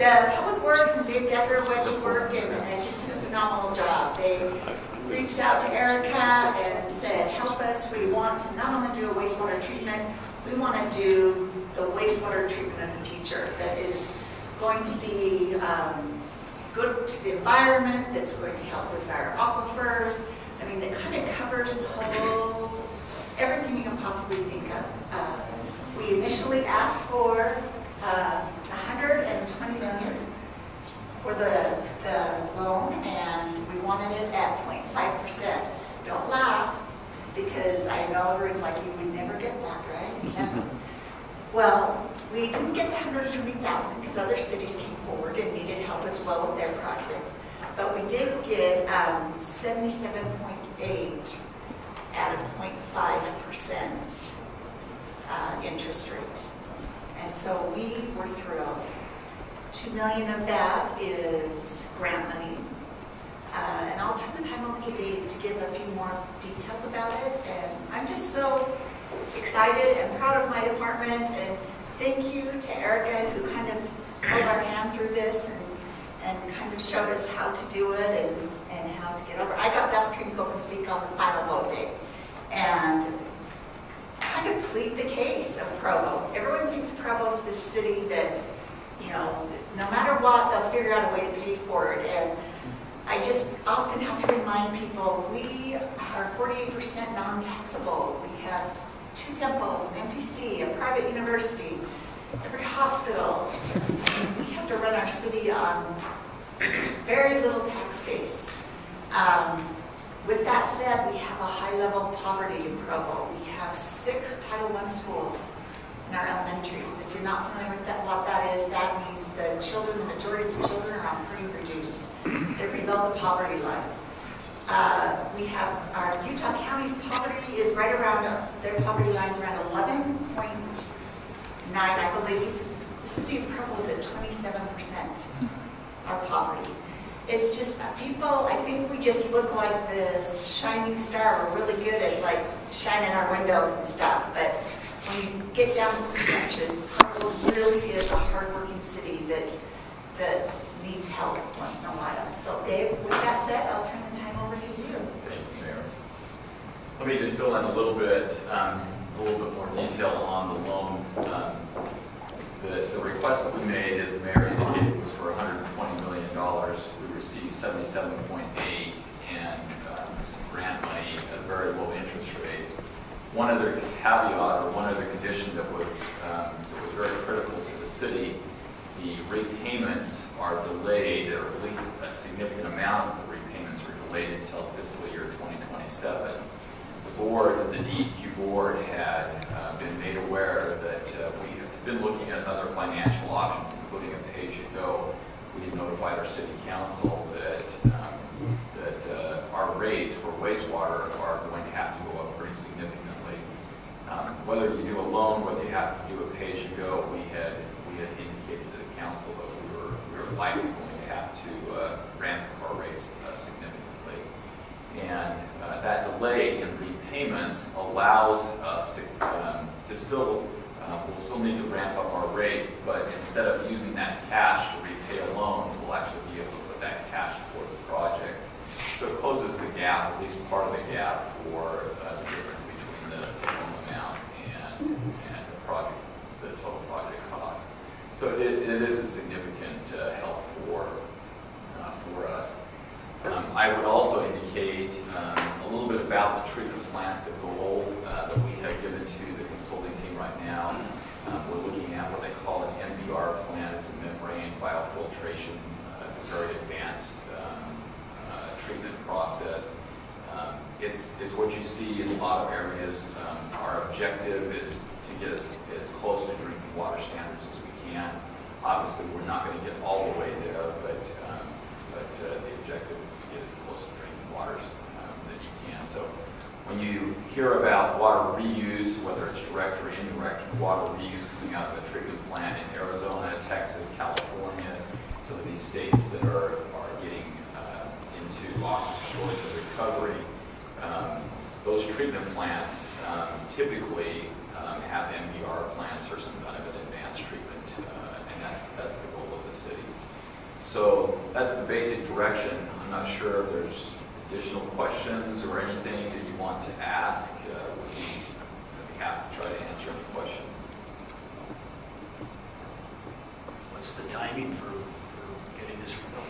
J: The Public Works and Dave Decker went to work and just did a phenomenal job. They reached out to Erica and said, help us. We want to not only do a wastewater treatment, we want to do the wastewater treatment of the future that is going to be good to the environment, that's going to help with our aquifers. I mean, that kind of covers the whole, everything you can possibly think of. We initially asked for $120 million for the loan, and we wanted it at 0.5%. Don't laugh, because I know everyone's like, you would never get that, right? Never. Well, we didn't get the $120,000 because other cities came forward and needed help as well with their projects. But we did get 77.8 at a 0.5% interest rate. And so we were thrilled. $2 million of that is grant money. And I'll turn the time over to Dave to give a few more details about it. And I'm just so excited and proud of my department. And thank you to Erica, who kind of held our hand through this and kind of showed us how to do it and how to get over. I got the opportunity to go and speak on the final vote day and kind of plead the case of Provo. Everyone thinks Provo's this city that, you know, no matter what, they'll figure out a way to pay for it. And I just often have to remind people, we are 48% non-taxable. We have 2 temples, an MTC, a private university, every hospital. We have to run our city on very little tax base. With that said, we have a high level of poverty in Provo. We have 6 Title I schools in our elementaries. If you're not familiar with that, what that is, that means the children, the majority of the children are on free and reduced. They're below the poverty line. We have our Utah County's poverty is right around, their poverty line's around 11.9, I believe. The city of Provo is at 27%, our poverty. It's just people, I think we just look like this shining star. We're really good at like shining our windows and stuff, but when you get down to the trenches, Provo really is a hardworking city that needs help once in a while. So Dave, with that said, I'll turn the time over to you.
K: Thank you, Mayor. Let me just fill in a little bit more detail on the loan. The request that we made, as the mayor indicated, was for $120 million. We received 77.8 and some grant money at a very low interest rate. One other caveat or one other condition that was very critical to the city, the repayments are delayed, or at least a significant amount of the repayments are delayed until fiscal year 2027. The board, the DEQ board, had been made aware that we have been looking at other financial options, including a pay-as-you-go. We had notified our city council that our rates for wastewater are going to have to go up pretty significantly. Whether you do a loan, whether you have to do a pay-as-you-go, we had indicated to the council that we were likely going to have to ramp up our rates significantly. And that delay in repayments allows us to still, we'll still need to ramp up our rates, but instead of using that cash to repay a loan, we'll actually be able to put that cash toward the project. So it closes the gap, at least part of the gap, for the difference between the loan amount and the project, the total project cost. So it is a significant help for us. I would also indicate a little bit about the treatment plant, the goal that we have given to the consulting team right now. We're looking at what they call an MBR plant. It's a membrane biofiltration. It's a very advanced treatment process. It's what you see in a lot of areas. Our objective is to get as close to drinking water standards as we can. Obviously, we're not going to get all the way there, but the objective is to get as close to drinking waters that you can. So when you hear about water reuse, whether it's direct or indirect water reuse coming out of a treatment plant in Arizona, Texas, California, some of these states that are getting into aquifer storage and recovery, those treatment plants typically have MBR plants or some kind of an advanced treatment, and that's the goal of the city. So that's the basic direction. I'm not sure if there's additional questions or anything that you want to ask. I'd be happy to try to answer any questions.
L: What's the timing for getting this rebuilt?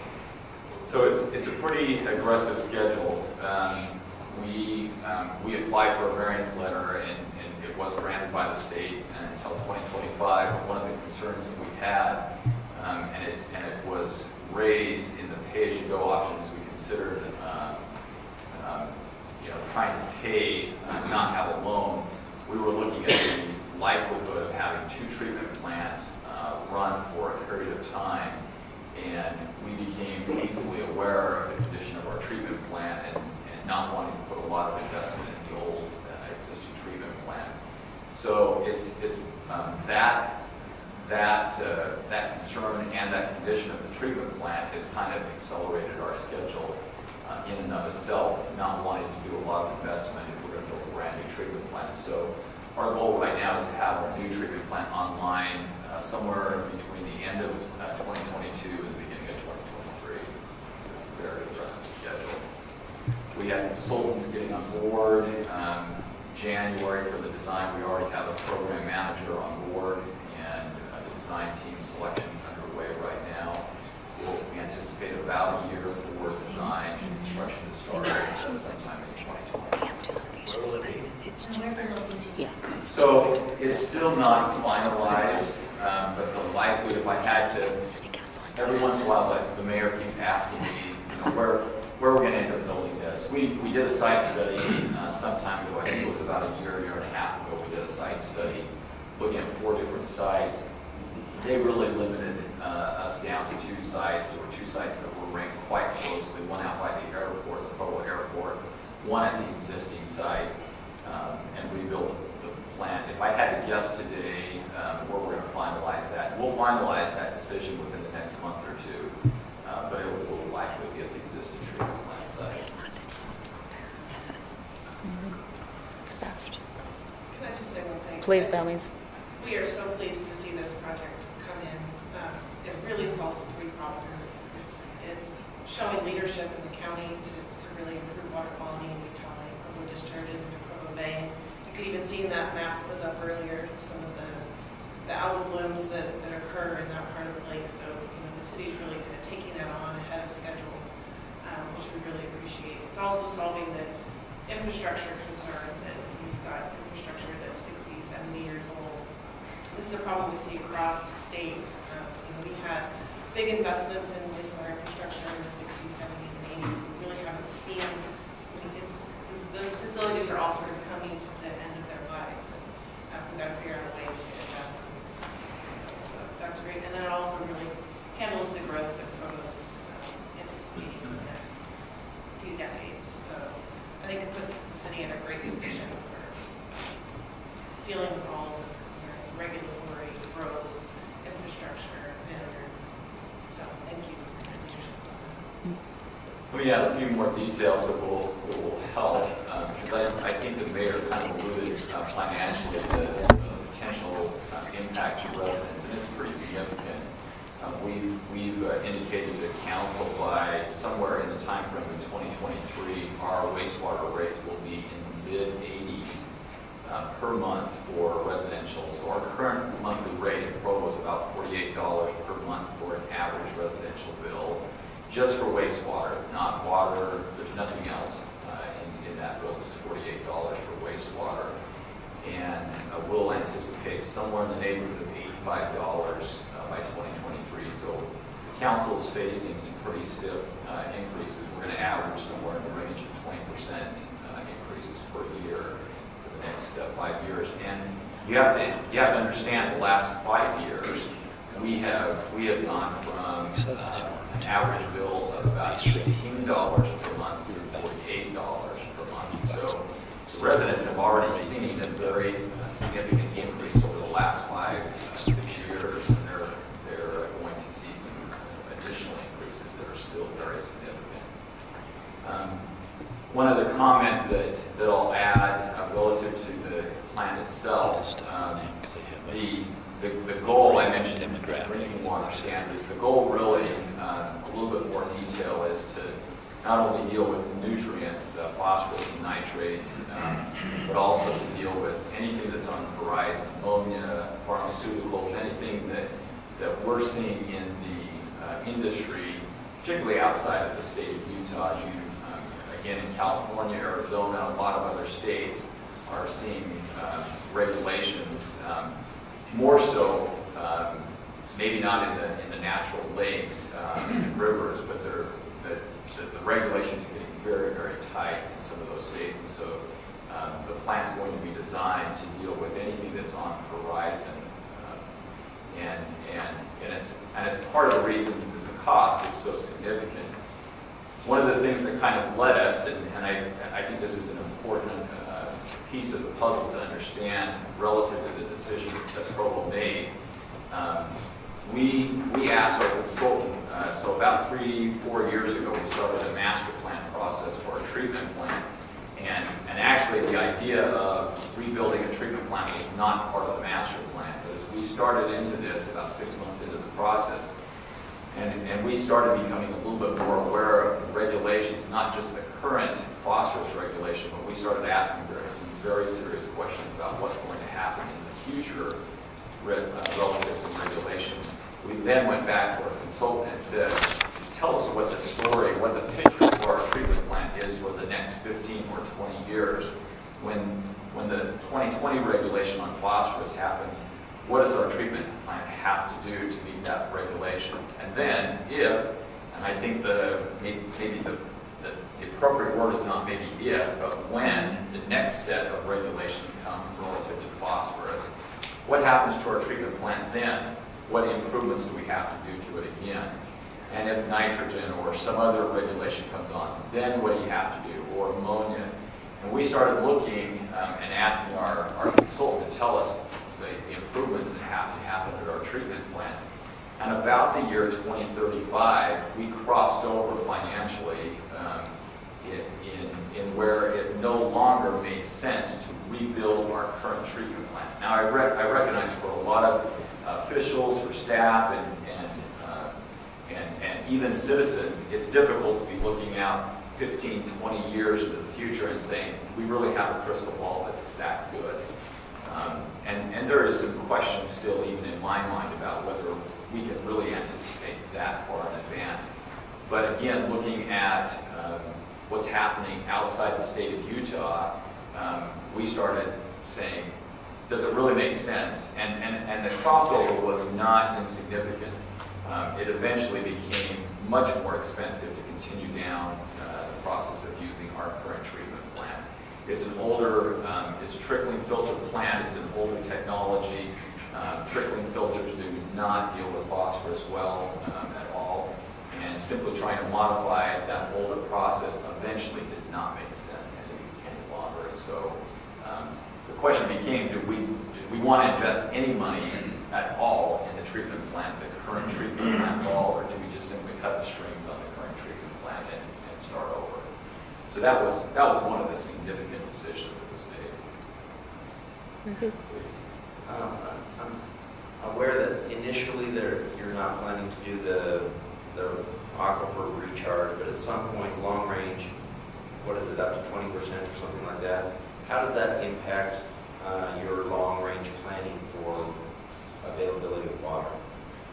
K: So it's a pretty aggressive schedule. We applied for a variance letter and it wasn't granted by the state until 2025. One of the concerns that we had, and it was raised in the pay-as-you-go options, we considered trying to pay, not have a loan. We were looking at the likelihood of having 2 treatment plants run for a period of time, and we became painfully aware of the condition of our treatment plant and not wanting to put a lot of investment in the old existing treatment plant. So it's that concern and that condition of the treatment plant has kind of accelerated our schedule in and of itself, not wanting to do a lot of investment if we're going to build a brand new treatment plant. So our goal right now is to have our new treatment plant online somewhere between the end of 2022 and the beginning of 2023. Very aggressive schedule. We have consultants getting on board. January for the design, we already have a program manager on board, and the design team selection is underway right now. We anticipate about a year for design and construction to start sometime in 2020.
A: Yeah.
K: So it's still not finalized, but the likely, if I had to, every once in a while, the mayor keeps asking me, where we're going to end up building this. We We did a site study some time ago. I think it was about a year and a half ago. We did a site study looking at 4 different sites. They really limited us down to 2 sites. There were 2 sites that were ranked quite closely, one out by the airport, the Provo Airport, one at the existing site, and we built the plant. If I had to guess today where we're going to finalize that, we'll finalize that decision within the next month or 2, but it will likely be at the existing treatment plant site.
A: It's fast.
M: Can I just say one thing?
A: Please, Belmies.
M: We are so pleased to see this project come in. It really solves 3 problems. It's showing leadership in the county to really improve water quality in Utah Lake, Provo discharges into Provo Bay. You could even see in that map that was up earlier some of the algal blooms that occur in that part of the lake. So the city's really kind of taking that on ahead of schedule, which we really appreciate. It's also solving the infrastructure concern that we've got infrastructure that's 60, 70 years old. This is a problem we see across the state. We had big investments in wastewater infrastructure in the 60s, 70s, and 80s. We really haven't seen, those facilities are all sort of coming to the end of their lives. And we've got to figure out a way to invest. So that's great. And then it also really handles the growth that Provo's anticipating in the next few decades. So I think it puts the city in a great position for dealing with all of those concerns, regulatory, growth, infrastructure, and so thank you.
K: Let me add a few more details that will help, because I think the mayor kind of alluded financially to the potential impact to residents, and it's pretty significant. We've indicated to council by somewhere in the time frame of 2023, our wastewater rates will be in the mid-80s per month for residential. So our current monthly rate in Provo is about $48 per month for an average residential bill, just for wastewater, not water. There's nothing else in that bill, just $48 for wastewater. And we'll anticipate somewhere in the neighborhood of $85 by 2023. So the council is facing some pretty stiff increases. We're going to average somewhere in the range of 20% increases per year for the next 5 years. And you have to understand the last 5 years we have gone from an average bill of about $18 per month to $48 per month. So the residents have already seen a very significant increase over the last 6 years, and they're going to see some additional increases that are still very significant. One other comment that I'll add relative to the plan itself, the goal I mentioned in the drinking water standards, the goal really, a little bit more detail, is to not only deal with nutrients, phosphorus and nitrates, but also to deal with anything that's on the horizon, ammonia, pharmaceuticals, anything that we're seeing in the industry, particularly outside of the state of Utah. Again, in California, Arizona, a lot of other states are seeing regulations, more so, maybe not in the natural lakes and rivers, but the regulations are getting very, very tight in some of those states. And so the plan's going to be designed to deal with anything that's on the horizon. And it's part of the reason that the cost is so significant. One of the things that kind of led us, and I think this is an important piece of the puzzle to understand relative to the decision that Provo made, we asked our consultant, so about 3-4 years ago, we started a master plan process for a treatment plant. And actually, the idea of rebuilding a treatment plant was not part of the master plan. But as we started into this about 6 months into the process, and we started becoming a little bit more aware of the regulations, not just the current phosphorus regulation, but we started asking some very serious questions about what's going to happen in the future relative to regulations. We then went back to our consultant and said, tell us what the story, what the picture for our treatment plant is for the next 15 or 20 years. When the 2020 regulation on phosphorus happens, what does our treatment plant have to do to meet that regulation? And then if, and I think maybe the appropriate word is not maybe if, but when the next set of regulations come relative to phosphorus, what happens to our treatment plant then? What improvements do we have to do to it again? And if nitrogen or some other regulation comes on, then what do you have to do? Or ammonia. And we started looking and asking our consultant to tell us the improvements that have to happen at our treatment plant. And about the year 2035, we crossed over financially in where it no longer made sense to rebuild our current treatment plant. Now, I recognize for a lot of officials, for staff, and even citizens, it's difficult to be looking out 15, 20 years into the future and saying, do we really have a crystal ball that's that good? And there is some questions still even in my mind about whether we can really anticipate that far in advance. But again, looking at what's happening outside the state of Utah, we started saying, does it really make sense? And the crossover was not insignificant. It eventually became much more expensive to continue down the process of using our current treatment plant. It's an older, it's a trickling filter plant. It's an older technology. Trickling filters do not deal with phosphorus well at all. And simply trying to modify that older process eventually did not make sense any longer. And so the question became, do we want to invest any money at all in the treatment plant, the current treatment plant at all, or do we just simply cut the strings on the current treatment plant and start over? So that was one of the significant decisions that was made.
A: Please.
N: I'm aware that initially you're not planning to do the aquifer recharge, but at some point, long range, what is it, up to 20% or something like that? How does that impact your long range planning for availability of water,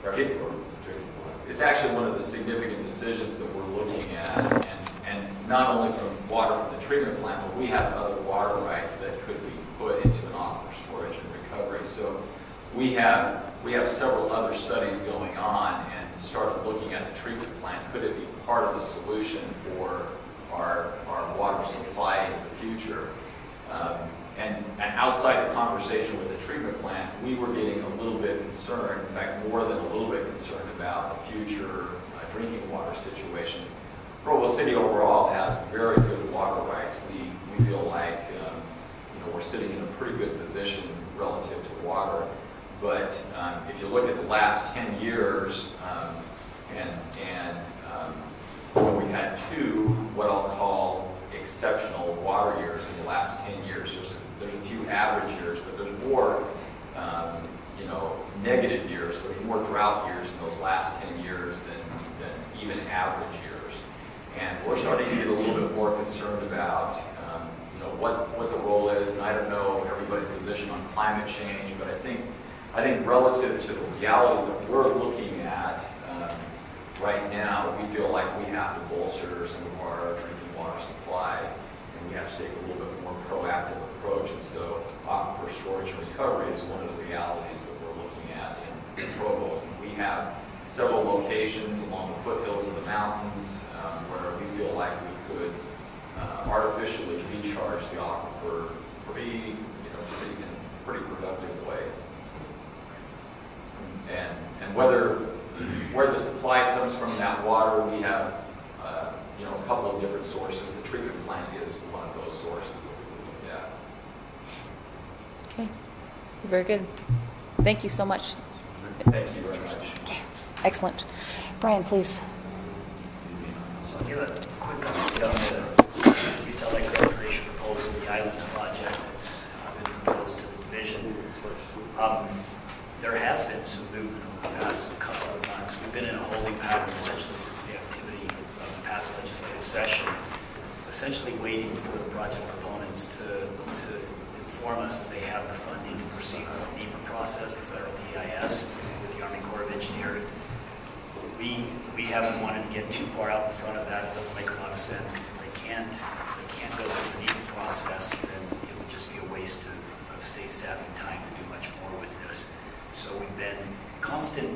N: fresh water, drinking water?
K: It's actually one of the significant decisions that we're looking at, and not only from water from the treatment plant, but we have other water rights that could be put into an aquifer storage and recovery. So we have several other studies going on and started looking at the treatment plant. Could it be part of the solution for our water supply in the future? And outside the conversation with the treatment plant, we were getting a little bit concerned, in fact, more than a little bit concerned about the future drinking water situation. Provo City overall has very good water rights. We feel like we're sitting in a pretty good position relative to water. But if you look at the last 10 years, we've had two what I'll call exceptional water years in the last 10 years. There's a few average years, but there's more negative years. There's more drought years in those last 10 years than even average years. And we're starting to get a little bit more concerned about what the role is. And I don't know everybody's position on climate change, but I think relative to the reality that we're looking at right now, we feel like we have to bolster some of our drinking water supply, and we have to take a little bit more proactive approach. And so aquifer storage and recovery is one of the realities that we're looking at in Provo. We have several locations along the foothills of the mountains where we feel like we could artificially recharge the aquifer in a pretty productive way. And where the supply comes from that water, we have a couple of different sources. The treatment plant is one of those sources that we look at.
A: Okay, very good. Thank you so much.
K: Thank you very much.
A: Okay, excellent. Brian, please.
L: So I'll give a quick update on the Utah Lake Restoration proposal, the Islands project that's been proposed to the division. There has been some movement over the past couple of months. We've been in a holding pattern essentially since the activity of the past legislative session, essentially waiting for the project proponents to inform us that they have the funding to proceed with the NEPA process, the federal EIS, with the Army Corps of Engineers. We haven't wanted to get too far out in front of that. It doesn't make a lot of sense, because if they can't go through the NEPA process, then it would just be a waste of state staffing time to do much more with this. So we've been constant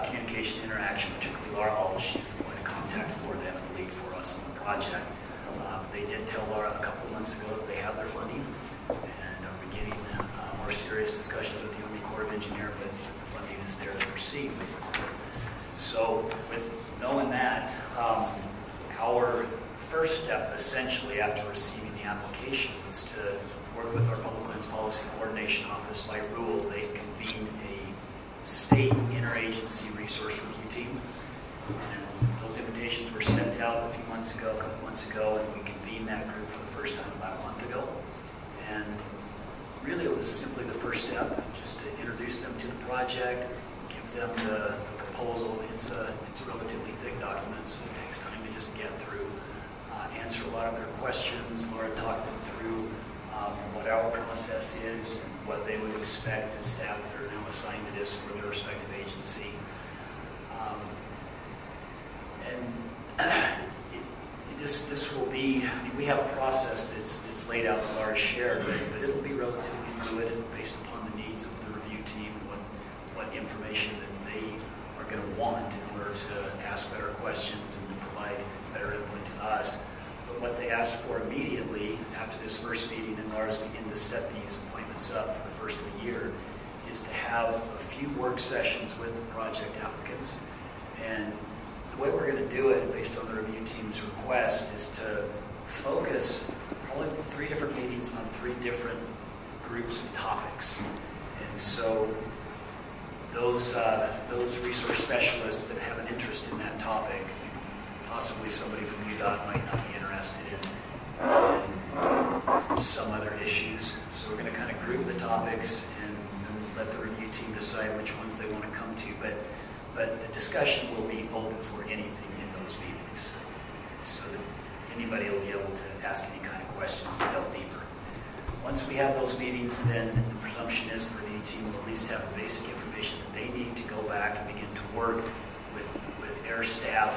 L: communication, interaction, particularly Laura Hall. She's the point of contact for them and the lead for us on the project. They did tell Laura a couple of months ago that they have their funding and are beginning more serious discussions with the Army Corps of Engineers, but the funding is there to proceed with the Corps. So with knowing that, our first step essentially after receiving the application was to work with our Public Lands Policy Coordination Office. By rule, they convene a state interagency resource review team. And those invitations were sent out a couple months ago, and we convened that group for the first time about a month ago. And really it was simply the first step, just to introduce them to the project, give them the proposal. I mean, it's a relatively thick document, so it takes time to just get through, answer a lot of their questions. Laura talked them through what our process is and what they would expect as staff that are now assigned to this for their respective agency. This will be, I mean, we have a process that's laid out that Laura shared, but it'll be relatively fluid based upon the needs of the review team and what information that they are going to want in order to ask better questions and to provide better input to us. But what they asked for immediately after this first meeting, and Laura's begin to set these appointments up for the first of the year, is to have a few work sessions with the project applicants. And the way we're going to do it, based on the review team's request, is to focus probably 3 different meetings on 3 different groups of topics. And so those resource specialists that have an interest in that topic, possibly somebody from UDOT might not be interested in some other issues. So we're going to kind of group the topics and let the review team decide which ones they want to come to. But the discussion will be open for anything in those meetings, so that anybody will be able to ask any kind of questions and delve deeper. Once we have those meetings, then the presumption is the review team will at least have the basic information that they need to go back and begin to work with their staff.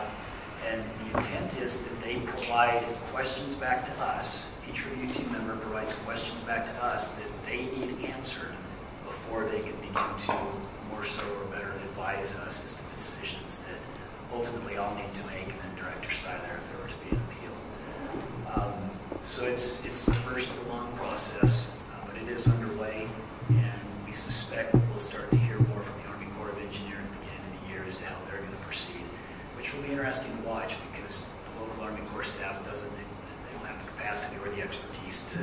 L: And the intent is that they provide questions back to us. Each review team member provides questions back to us that they need answered before they can begin to more so or better advise us as to the decisions that ultimately I'll need to make, and then Director Styler if there were to be an appeal. So it's the first of a long process, but it is underway, and we suspect that we'll start to hear more from the Army Corps of Engineers at the beginning of the year as to how they're going to proceed, which will be interesting to watch because the local Army Corps staff they don't have the capacity or the expertise to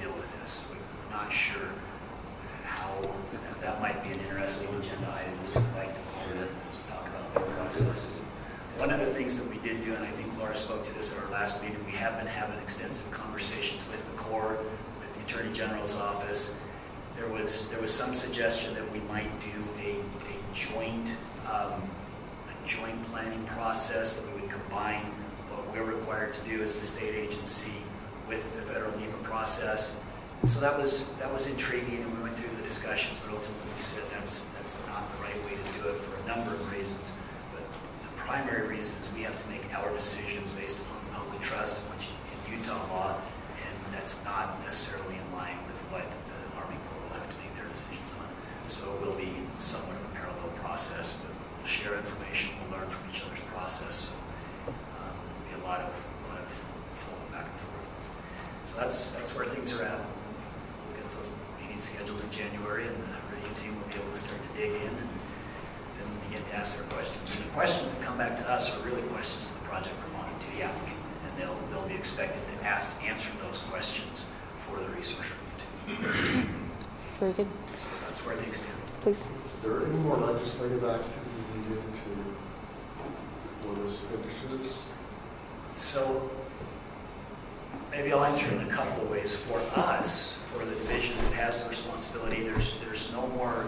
L: deal with this. So we're not sure how that might be an interesting agenda item just to invite them here to talk about their processes. One of the things that we did do, and I think Laura spoke to this at our last meeting, we have been having extensive conversations with the Corps, with the Attorney General's office. There was some suggestion that we might do a joint planning process, that we would combine what we're required to do as the state agency with the federal NEPA process. So that was intriguing, and we went through the discussions, but ultimately we said that's not the right way to do it for a number of reasons. But the primary reason is we have to make our decisions based upon the public trust in Utah law, and that's not necessarily in line with what the Army Corps will have to make their decisions on. So it will be somewhat of a parallel process, but we'll share information, we'll learn from each other's process. So there'll be a lot of flowing back and forth. So that's where things are at. Scheduled in January, and the review team will be able to start to dig in and then begin to ask their questions. And the questions that come back to us are really questions to the project proponent, to the applicant, and they'll be expected to answer those questions for the resource review team.
A: Very good.
L: So that's where things stand.
A: Please.
C: Is there any more legislative activity needed before this finishes?
L: So maybe I'll answer it in a couple of ways. For us, for the division that has the responsibility, there's no more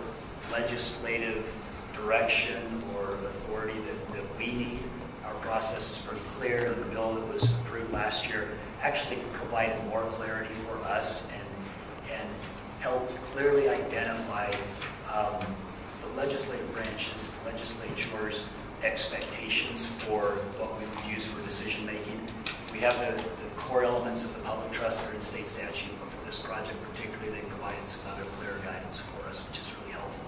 L: legislative direction or authority that we need. Our process is pretty clear, and the bill that was approved last year actually provided more clarity for us and helped clearly identify the legislative branches, the legislature's expectations for what we would use for decision making. We have the core elements of the public trust that are in state statute, but for this project particularly, they provided some other clear guidance for us, which is really helpful.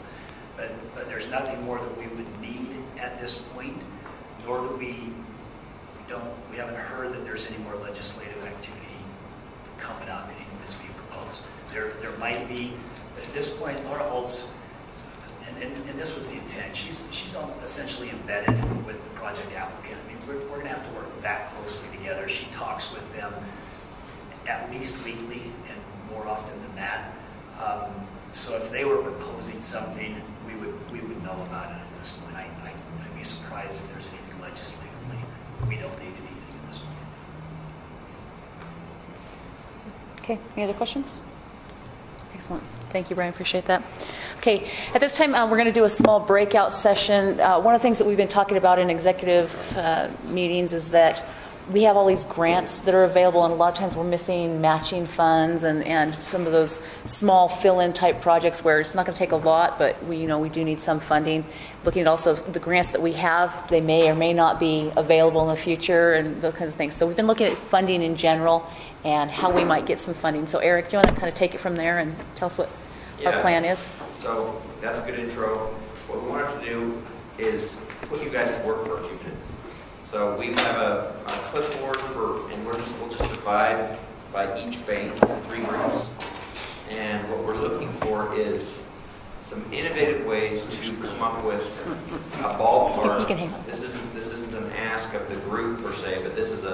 L: But there's nothing more that we would need at this point, nor do we haven't heard that there's any more legislative activity point, Laura Holtz, and this was the intent, she's essentially embedded with the project applicant. I mean, we're going to have to work that closely together. She talks with them at least weekly and more often than that. So if they were proposing something, we would know about it at this point. I'd be surprised if there's anything legislatively. We don't need anything at this point.
A: Okay, any other questions? Excellent. Thank you, Brian. Appreciate that. Okay, at this time, we're going to do a small breakout session. One of the things that we've been talking about in executive meetings is that we have all these grants that are available, and a lot of times we're missing matching funds and some of those small fill-in type projects where it's not going to take a lot, but we do need some funding. Looking at also the grants that we have, they may or may not be available in the future and those kinds of things. So we've been looking at funding in general and how we might get some funding. So Eric, do you want to kind of take it from there and tell us what our plan is?
D: So that's a good intro. What we wanted to do is put you guys to work for a few minutes. So we have a clipboard and we'll just divide by each bank into 3 groups. And what we're looking for is some innovative ways to come up with a ballpark.
A: You can hang on.
D: This isn't an ask of the group per se, but this is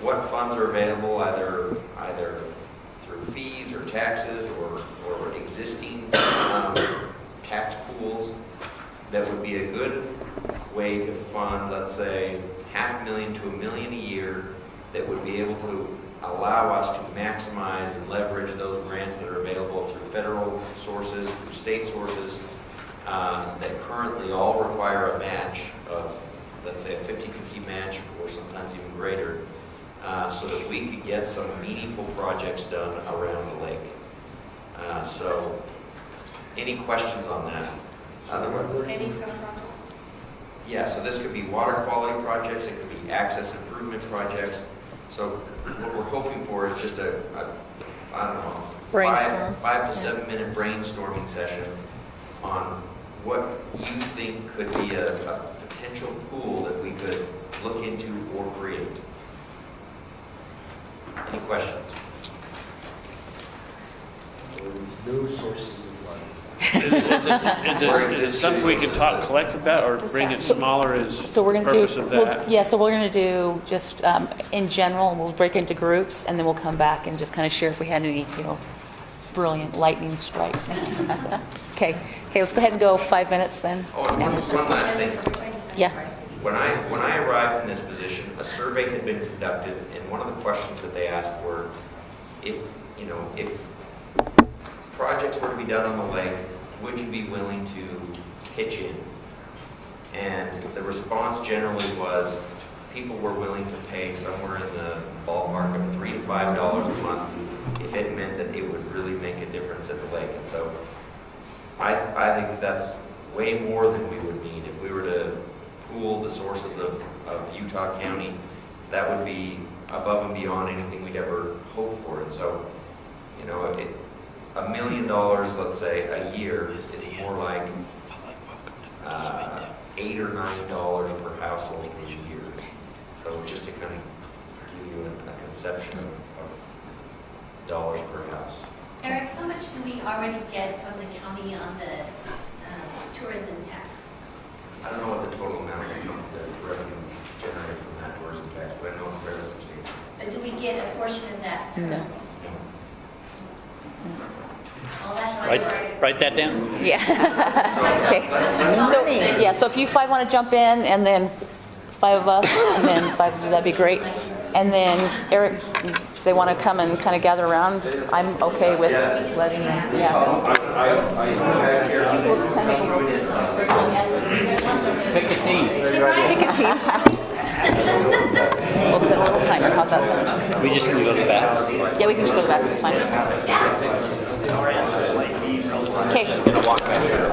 D: what funds are available either through fees or taxes or existing tax pools that would be a good way to fund, let's say, $500,000 to $1 million a year that would be able to allow us to maximize and leverage those grants that are available through federal sources, through state sources, that currently all require a match of, let's say, a 50-50 match or sometimes even greater, so that we could get some meaningful projects done around the lake. So, any questions on that? Yeah, so this could be water quality projects, it could be access improvement projects. So what we're hoping for is just a I don't know,
A: Brainstorm.
D: 5 to 7 minute brainstorming session on what you think could be a potential pool that we could look into or create. Any questions?
C: No sources of money.
I: Is it something we can talk collectively about, or bring it smaller as
A: So we're going to
I: purpose
A: do,
I: of that?
A: so we're going to do just in general, and we'll break into groups, and then we'll come back and just kind of share if we had any, brilliant lightning strikes. Okay, let's go ahead and go 5 minutes then.
D: Oh, and one last thing.
A: Yeah.
D: When I arrived in this position, a survey had been conducted, and one of the questions that they asked were, if projects were to be done on the lake, would you be willing to pitch in? And the response generally was people were willing to pay somewhere in the ballpark of $3 to $5 a month if it meant that it would really make a difference at the lake. And so I think that's way more than we would need. If we were to pool the sources of Utah County, that would be above and beyond anything we'd ever hoped for. And so, $1 million, let's say, a year is more like $8 or $9 per household per year. So just to kind of give you a conception of dollars per house.
G: Eric, how much do we already get from the county on the tourism tax?
D: I don't know what the total amount of the revenue generated from that tourism tax, but I know it's fairly substantial.
G: But do we get a portion of that?
A: No.
G: Well, that's why
B: Write that down.
A: Yeah. Okay. So if you 5 want to jump in, and then 5 of us, and then 5 of you, that'd be great. And then Eric, if they want to come and kind of gather around, I'm okay with letting them.
B: Pick a team.
A: Pick a team. We'll set a little timer. How's that sound?
B: We just can go to the back.
A: Yeah, we can just go to the back. It's fine. Okay.
B: Just gonna walk back there.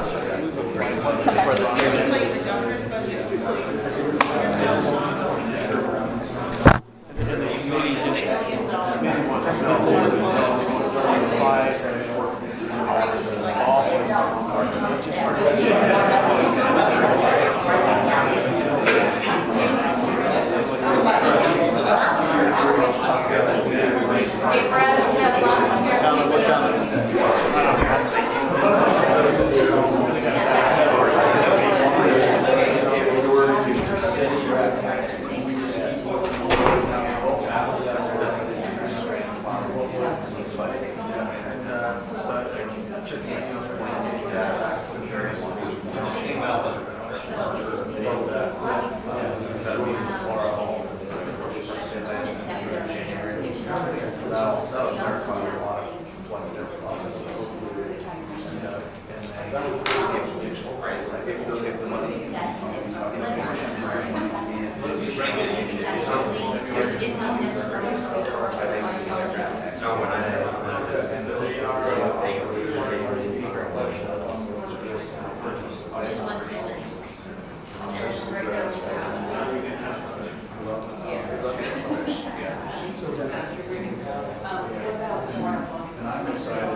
A: Come
H: that'll clarify a lot of what their process is. If the money and I'm excited to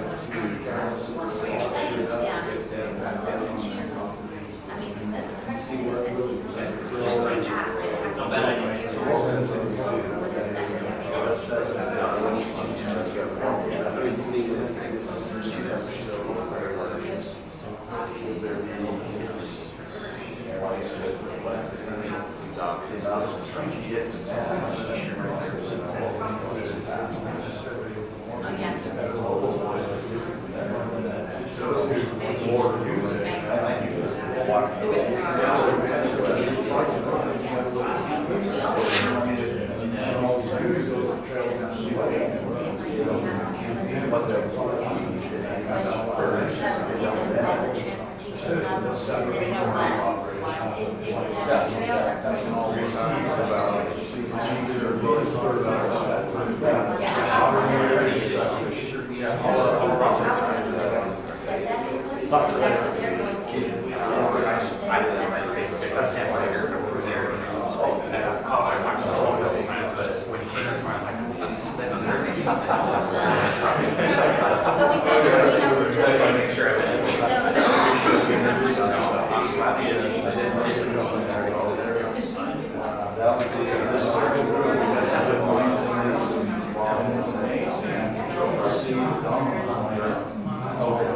H: see what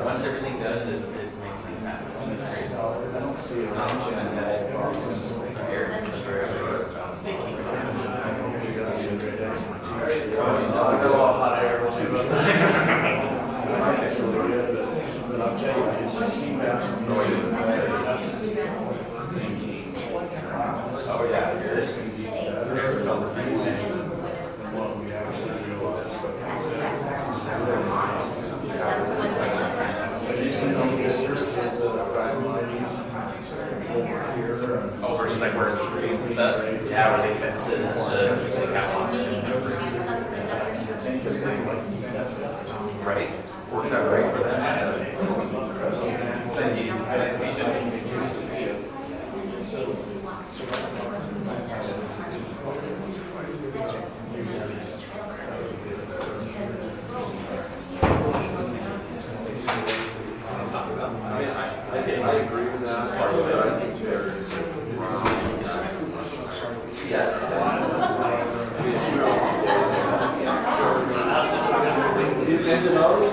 K: once everything does, it makes things happen.
H: I don't see it. I got a lot of hot air. We'll see about that. I like it really good, but I'll tell you,
K: oh yeah, this can be. I've never felt the same way.
H: What we actually realized.
K: Oh, versus like where trees and stuff? Yeah, where they fence it and they have lots of right. Works out great for that. Thank you.
C: I agree with that. Part of it, I think you've been to those?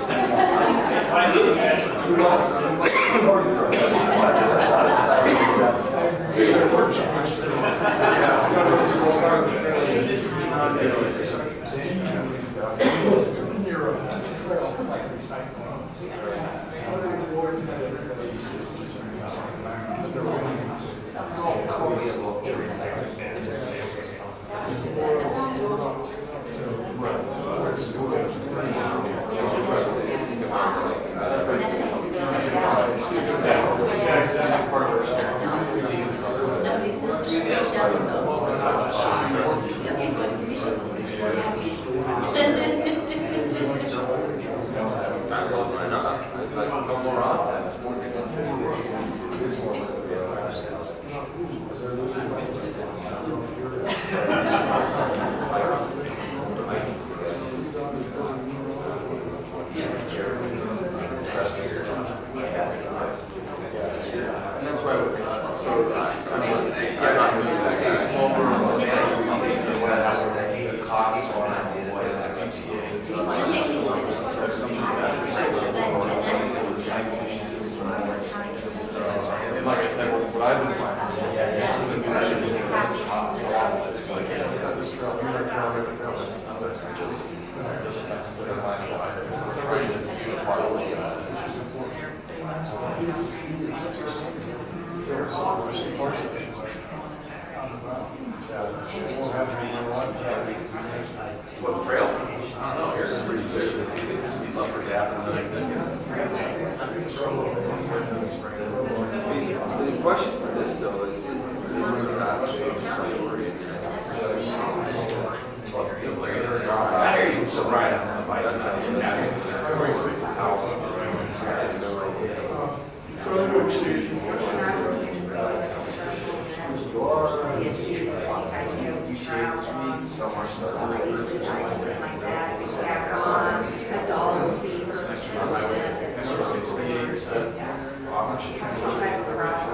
K: What trail? I don't know. buffer gap and then
N: The question for this though is
K: so right on the bike.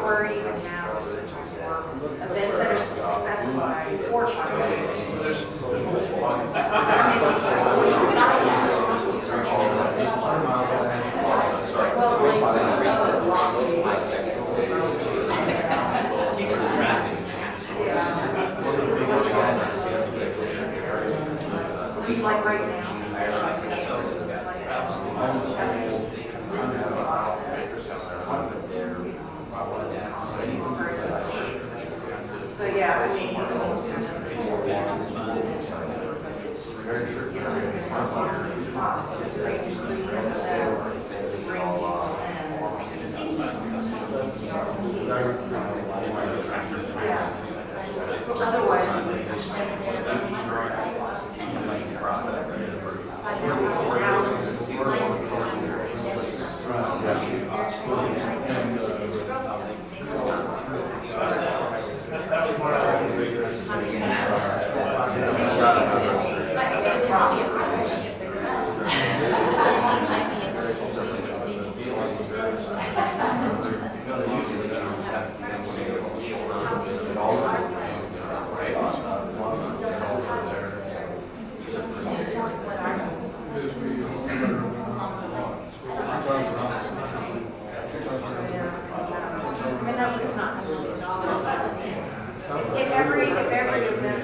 J: Or even have events that are specified for like right now. So yeah, I mean, otherwise, and that was not $1 million. If every event.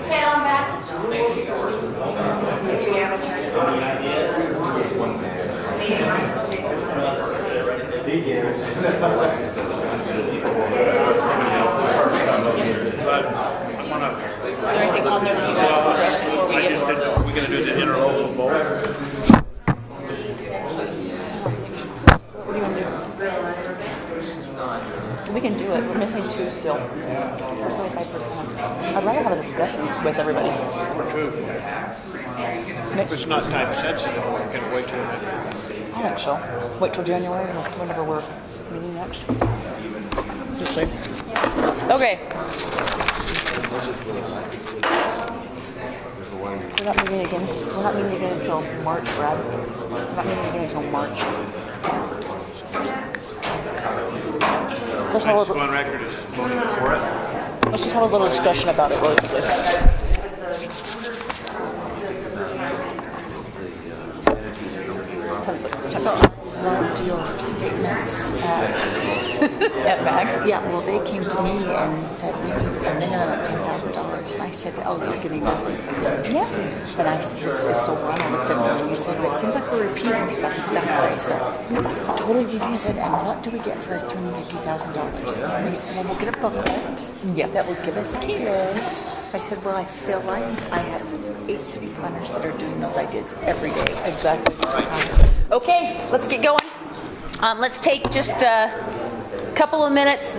G: Head on back.
A: Is there anything on there that you guys want to address before we get started?
I: Are we going to do the interlocal vote?
A: What do you want to do? We can do it. We're missing 2 still for 75%. I'd rather have a discussion with everybody.
I: Or 2? If it's not time sensitive, we can wait till next.
A: I think so. Wait till January or whenever we're meeting next. Just see. Okay. We're not meeting again. We're not meeting again until March, Brad. We're not meeting again until March. Let's
I: I just go on record as voting for it.
A: Let's just have a little discussion about it really quickly.
O: So I loved your statement
A: at Max.
O: Yeah, well, they came to me and said we need a minimum of $10,000. And I said, oh, you're getting nothing from me.
A: Yeah.
O: But I said, it's so wrong. I looked at me and you said, well, it seems like we're repeating because that's exactly what I said. I said, and what do we get for $250,000? And they said, well, we'll get a booklet that will give us ideas. I said, well, I feel like I have 8 city planners that are doing those ideas every day.
A: Exactly. Okay, let's get going. Let's take just a couple of minutes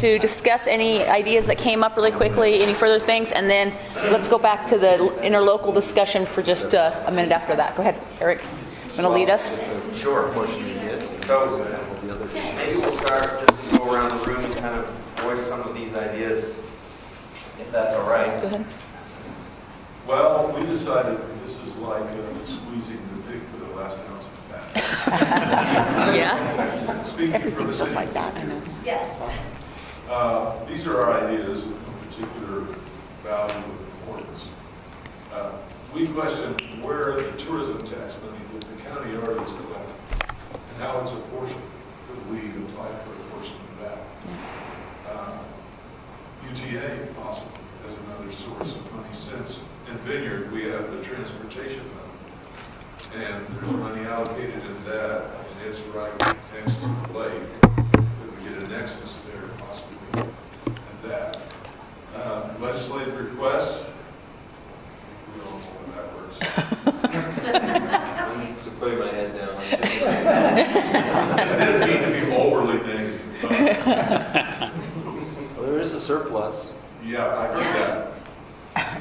A: to discuss any ideas that came up really quickly, any further things, and then let's go back to the interlocal discussion for just a minute after that. Go ahead, Eric. You want to lead us?
F: Sure.
D: So maybe we'll start just to go around the room and kind of voice some of these ideas, if that's all right.
A: Go ahead.
P: Well, we decided this is like squeezing the pig for the last ounce of fat.
A: Yeah.
P: Speaking for the
O: Everything's
P: city.
O: just like that.
J: Yes.
P: These are our ideas of no particular value and importance. We question where the tourism tax money that the county already is collecting and how it's apportioned. Could we apply for a portion of that? UTA possibly as another source of money, since in Vineyard we have the transportation money. And there's money allocated in that, and it's right next to the lake. Could we get a nexus there possibly at that? Legislative requests, we don't know how that works.
N: So putting my head down.
P: I didn't mean to be overly negative.
F: Well, there is a surplus.
P: Yeah, I heard that.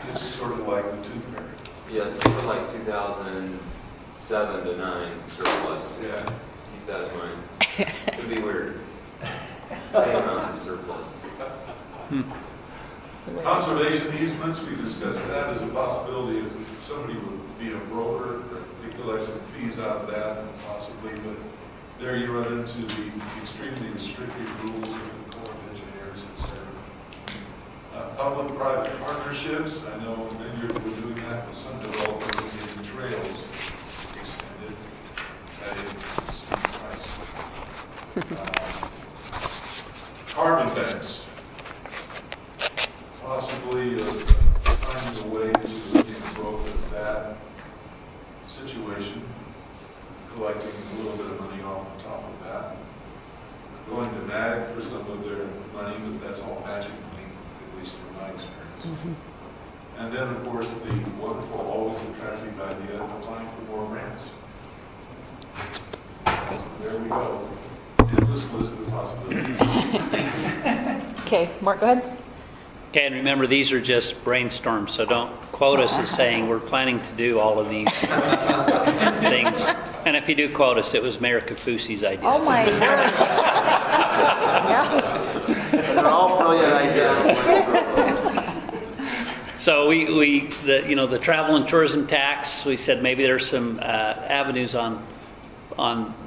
P: It's sort of like the tooth fairy.
N: Yeah, it's something like 2007 to 9 surplus.
P: Yeah.
N: Keep that in mind. Could be weird. Same amount of surplus.
P: Conservation easements, we discussed that as a possibility. If somebody would be a broker, they collect some fees out of that possibly, but there you run into the extremely restrictive rules of the Corps of Engineers, etc. Public-private partnerships, I know Vineyard we're doing that with some developers getting trails extended at a steep price. Carbon banks. Possibly finding a way to get growth of that situation, collecting a little bit of money off the top of that. Going to MAG for some of their money, but that's all matching money, at least from my experience. And then, of course, the wonderful, always attractive idea of applying for more grants. There we go. Endless list of possibilities.
A: Okay, Mark, go ahead.
B: Okay, and remember, these are just brainstorms, so don't quote us as saying we're planning to do all of these things. And if you do quote us, it was Mayor Kafusi's idea.
O: Oh my word.
F: They're all brilliant ideas.
B: So the travel and tourism tax, we said maybe there's some avenues on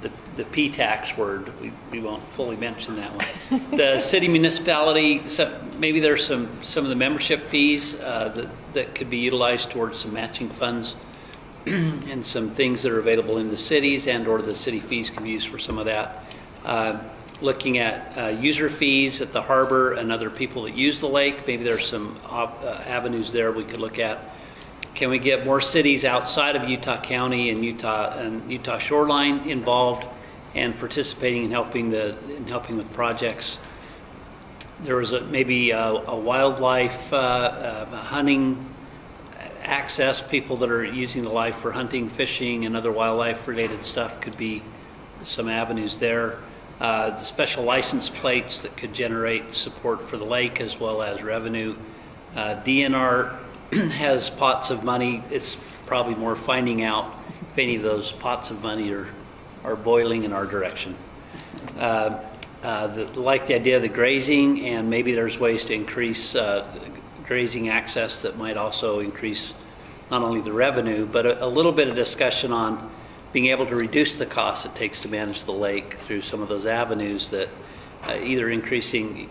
B: the P tax word. We won't fully mention that one. The city municipality, so maybe there's some of the membership fees that could be utilized towards some matching funds and some things that are available in the cities, and or the city fees can be used for some of that. Looking at user fees at the harbor and other people that use the lake, maybe there's some avenues there we could look at. Can we get more cities outside of Utah County and Utah Shoreline involved and participating in helping with projects? There was maybe a wildlife hunting access. People that are using the life for hunting, fishing, and other wildlife-related stuff could be some avenues there. The special license plates that could generate support for the lake as well as revenue. DNR has pots of money. It's probably more finding out if any of those pots of money are boiling in our direction. Like the idea of the grazing, and maybe there's ways to increase grazing access that might also increase not only the revenue, but a little bit of discussion on being able to reduce the costs it takes to manage the lake through some of those avenues that either increasing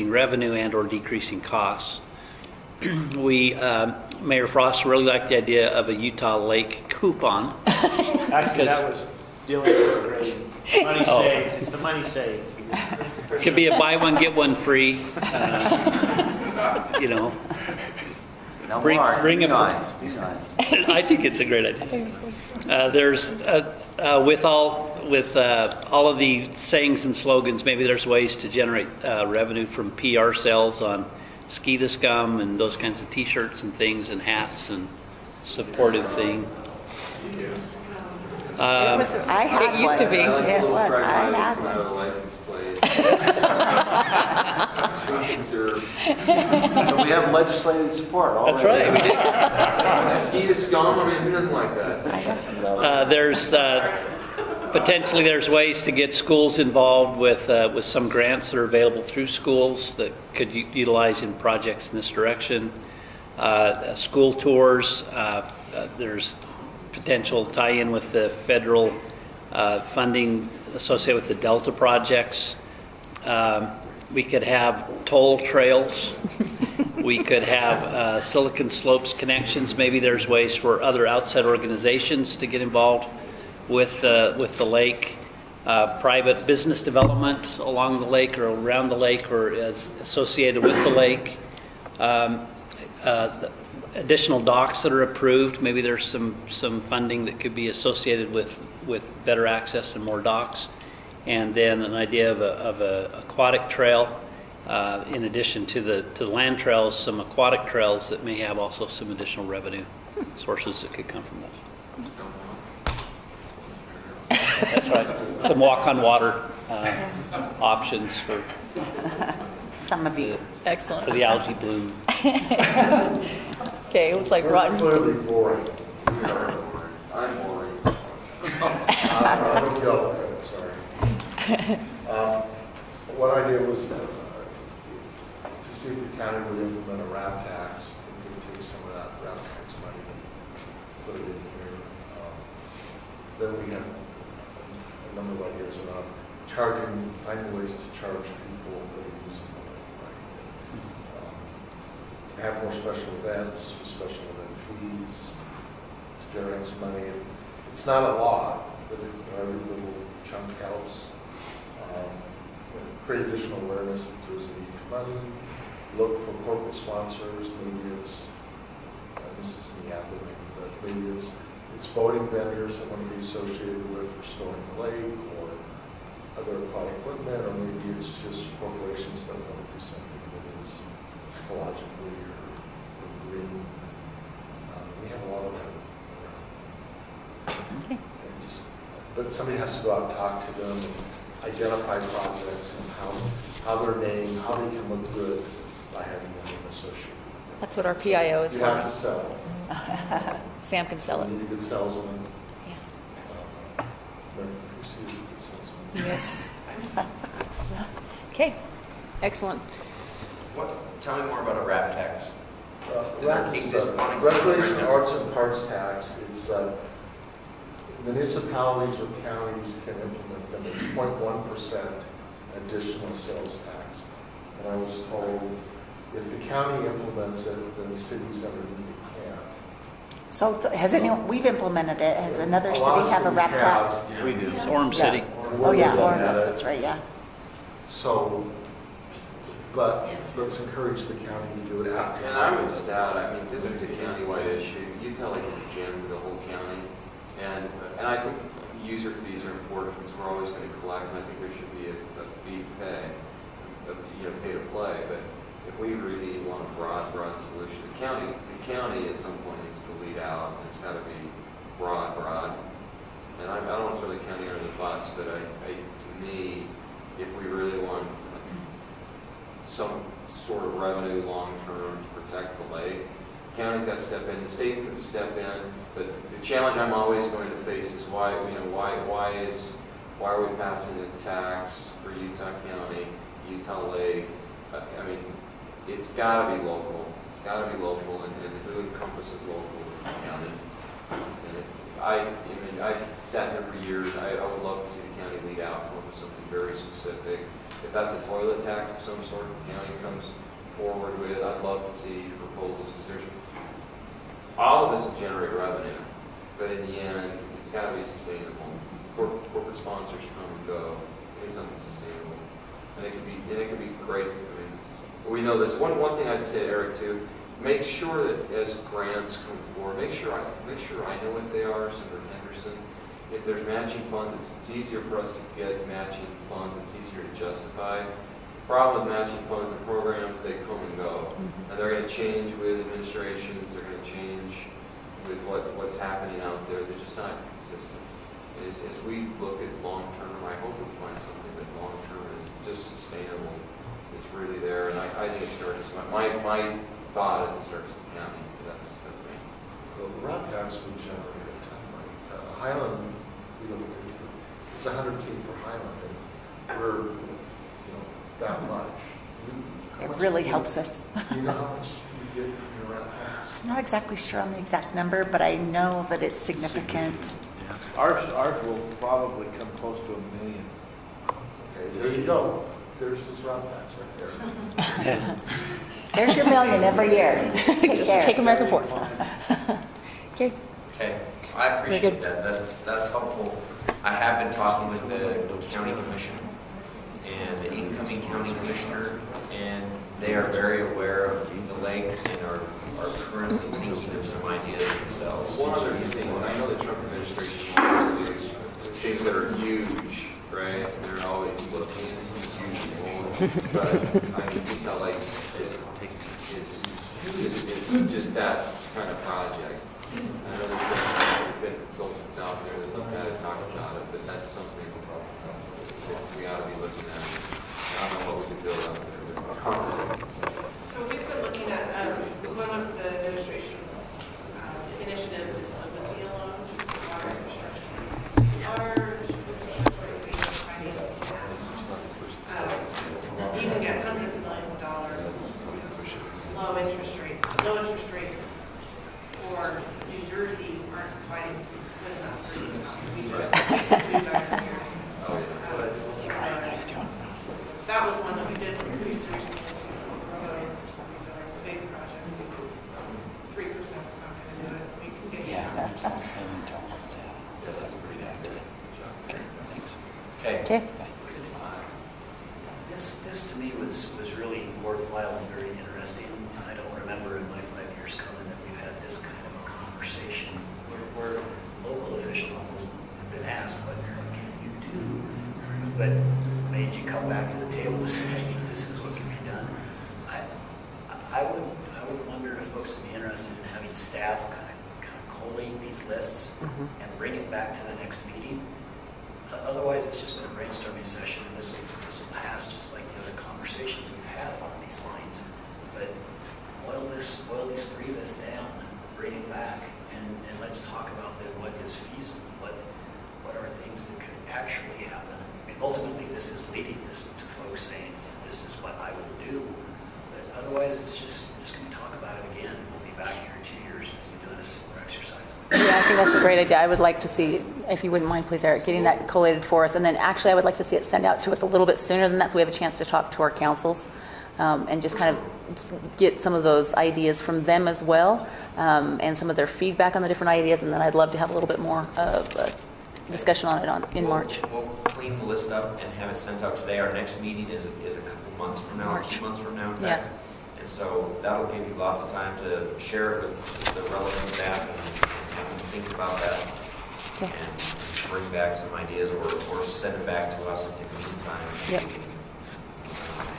B: revenue and or decreasing costs. Mayor Frost really liked the idea of a Utah Lake coupon.
Q: Actually, that was dealing with the grading. Money saved. It's the money saved.
B: Could be a buy one, get one free.
F: Now,
B: bring
F: be
B: a
F: nice. Be nice.
B: I think it's a great idea. There's with all of the sayings and slogans, maybe there's ways to generate revenue from PR sales on Ski the Scum and those kinds of T-shirts and things and hats and supportive thing.
O: I had
A: it used to be.
O: It was. I had
N: Come out of the
O: one.
N: license plate. Serve.
F: So we have legislative support already.
B: That's right.
N: Ski to scum, I mean, who doesn't like that?
B: There's Potentially, there's ways to get schools involved with some grants that are available through schools that could utilize in projects in this direction. School tours, there's potential tie-in with the federal funding associated with the Delta projects. We could have toll trails. We could have Silicon Slopes connections. Maybe there's ways for other outside organizations to get involved with the lake. Private business development along the lake or around the lake or as associated with the lake. Additional docks that are approved. Maybe there's some funding that could be associated with better access and more docks. And then an idea of a aquatic trail, in addition to the land trails, some aquatic trails that may have also some additional revenue sources that could come from those. That's right. Some walk on water options for
O: some of you.
A: Excellent.
B: For the algae bloom.
A: Okay, it looks like rotten.
C: Clearly boring. I'm boring. Sorry. What I did was to see if the county would implement a RAP tax, and we would take some of that RAP tax money and put it in here. Then we have a number of ideas around finding ways to charge people that are using the lake, right? Have more special events, special event fees to generate some money. It's not a lot, but every little chunk helps. Create additional awareness that there's a need for money. Look for corporate sponsors. Maybe it's this is in the applicant, but maybe it's boating vendors that want to be associated with restoring the lake or other aquatic equipment, or maybe it's just corporations that want to do something that is ecologically or green. We have a lot of that around.
A: Okay.
C: But somebody has to go out and talk to them and identify projects and how they're named, how they can look good by having them associated with them.
A: That's what our PIO is
C: you
A: for.
C: You have to sell it.
A: Sam can sell it.
C: You need a good salesman.
A: Yeah.
C: Who sees a good salesman?
A: Yes. Okay. Excellent.
N: Tell me more about a RAP tax.
C: RAP is Recreation, Arts, and Parks tax. It's municipalities or counties can implement them. It's 0.1% additional sales tax. And I was told if the county implements it, then cities underneath it can't.
O: So has anyone, we've implemented it. Has another city have a RAP tax?
B: We do. It's Orem City.
O: Yeah. Oh yeah, Orem, that's right, yeah.
C: So, but let's encourage the county to do it after.
N: And I would just add, I mean, this is a county-wide issue. Utah Lake is a gem to the whole county. And I think user fees are important because we're always going to collect, and I think there should be a fee to pay, pay to play. But if we really want a broad solution, the county at some point needs to lead out. It's got to be broad. And I don't want to throw the county under the bus, but to me, if we really want some sort of revenue long-term to protect the lake, the county's got to step in. The state could step in. But the challenge I'm always going to face is why are we passing a tax for Utah County, Utah Lake? I mean, it's got to be local. It's got to be local, and who encompasses local is the county. And I've sat here for years. I would love to see the county lead out for something very specific. If that's a toilet tax of some sort, the county comes forward with. I'd love to see proposals because all of this will generate revenue, but in the end, it's got to be sustainable. Corporate sponsors come and go. It needs something sustainable, and it can be great. I mean, we know this. One thing I'd say, Eric, too, make sure that as grants come forward, make sure I know what they are. Senator Henderson, if there's matching funds, it's easier for us to get matching funds. It's easier to justify. Problem with matching funds and programs, they come and go. And they're going to change with administrations, they're going to change with what's happening out there. They're just not consistent. As we look at long-term, I hope we find something that long-term is just sustainable. It's really there. And I think it starts, my thought is it starts with the county. That's me.
C: So the RAP tax would generate a ton. Like Highland, we look at it's 100 feet for Highland, and we're, that much.
O: It really helps us.
C: Do you know how much you get from your rent house?
O: I'm not exactly sure on the exact number, but I know that it's significant.
Q: Ours will probably come close to $1 million.
C: Okay, there you go. There's this round tax right there.
O: There's your $1 million every year.
A: Just take American Forks. Okay.
N: Okay, I appreciate that. That's helpful. I have been talking with the county commission and the incoming county commissioner, and they are very aware of the lake and are currently thinking of some ideas themselves.
K: One other thing, I know the Trump administration wants to do things that are huge, right? They're always looking at some huge goals, but I mean, Utah Lake is just that kind of project. I know there's been consultants out there that look at it, talk about it, but that's something we ought to be looking at. I don't know what we can build out there.
M: So we've been looking at one of the administration's initiatives is the Medea loans, water infrastructure. Water infrastructure financing that. You can get hundreds of millions of dollars in low interest rates. Low interest rates for New Jersey aren't providing good enough for you. We just do better here. That was one that we did pretty seriously for some of these other big projects. So 3% is not going to do it. We can get
L: That's a great idea. Okay, thanks.
N: Okay.
L: This to me was really worthwhile and very interesting. I don't remember in my 5 years coming that we've had this kind of a conversation where local officials almost have been asked, what can you do? But made you come back to the table and say, hey, this is what can be done. I would wonder if folks would be interested in having staff kind of collate these lists and bring it back to the next meeting. Otherwise, it's just been a brainstorming session, and this will pass just like the other conversations we've had along these lines. But boil these 3 lists down and bring it back, and let's talk about then what is feasible, what are things that could actually happen. I mean, ultimately, this is leading this to folks saying, this is what I will do. But otherwise, we're just going to talk about it again, and we'll be back here in 2 years and we'll be doing a similar exercise.
A: Yeah, I think that's a great idea. I would like to see, if you wouldn't mind, please, Eric, getting that collated for us. And then actually, I would like to see it sent out to us a little bit sooner than that so we have a chance to talk to our councils and just kind of get some of those ideas from them as well and some of their feedback on the different ideas. And then I'd love to have a little bit more of a discussion on it in March.
N: We'll clean the list up and have it sent out today. Our next meeting is a couple months from now, a few months from now.
A: Yeah.
N: And so that'll give you lots of time to share it with the relevant staff and think about that.
A: Okay.
N: And bring back some ideas or send it back to us in the meantime.
A: Yep.
N: We can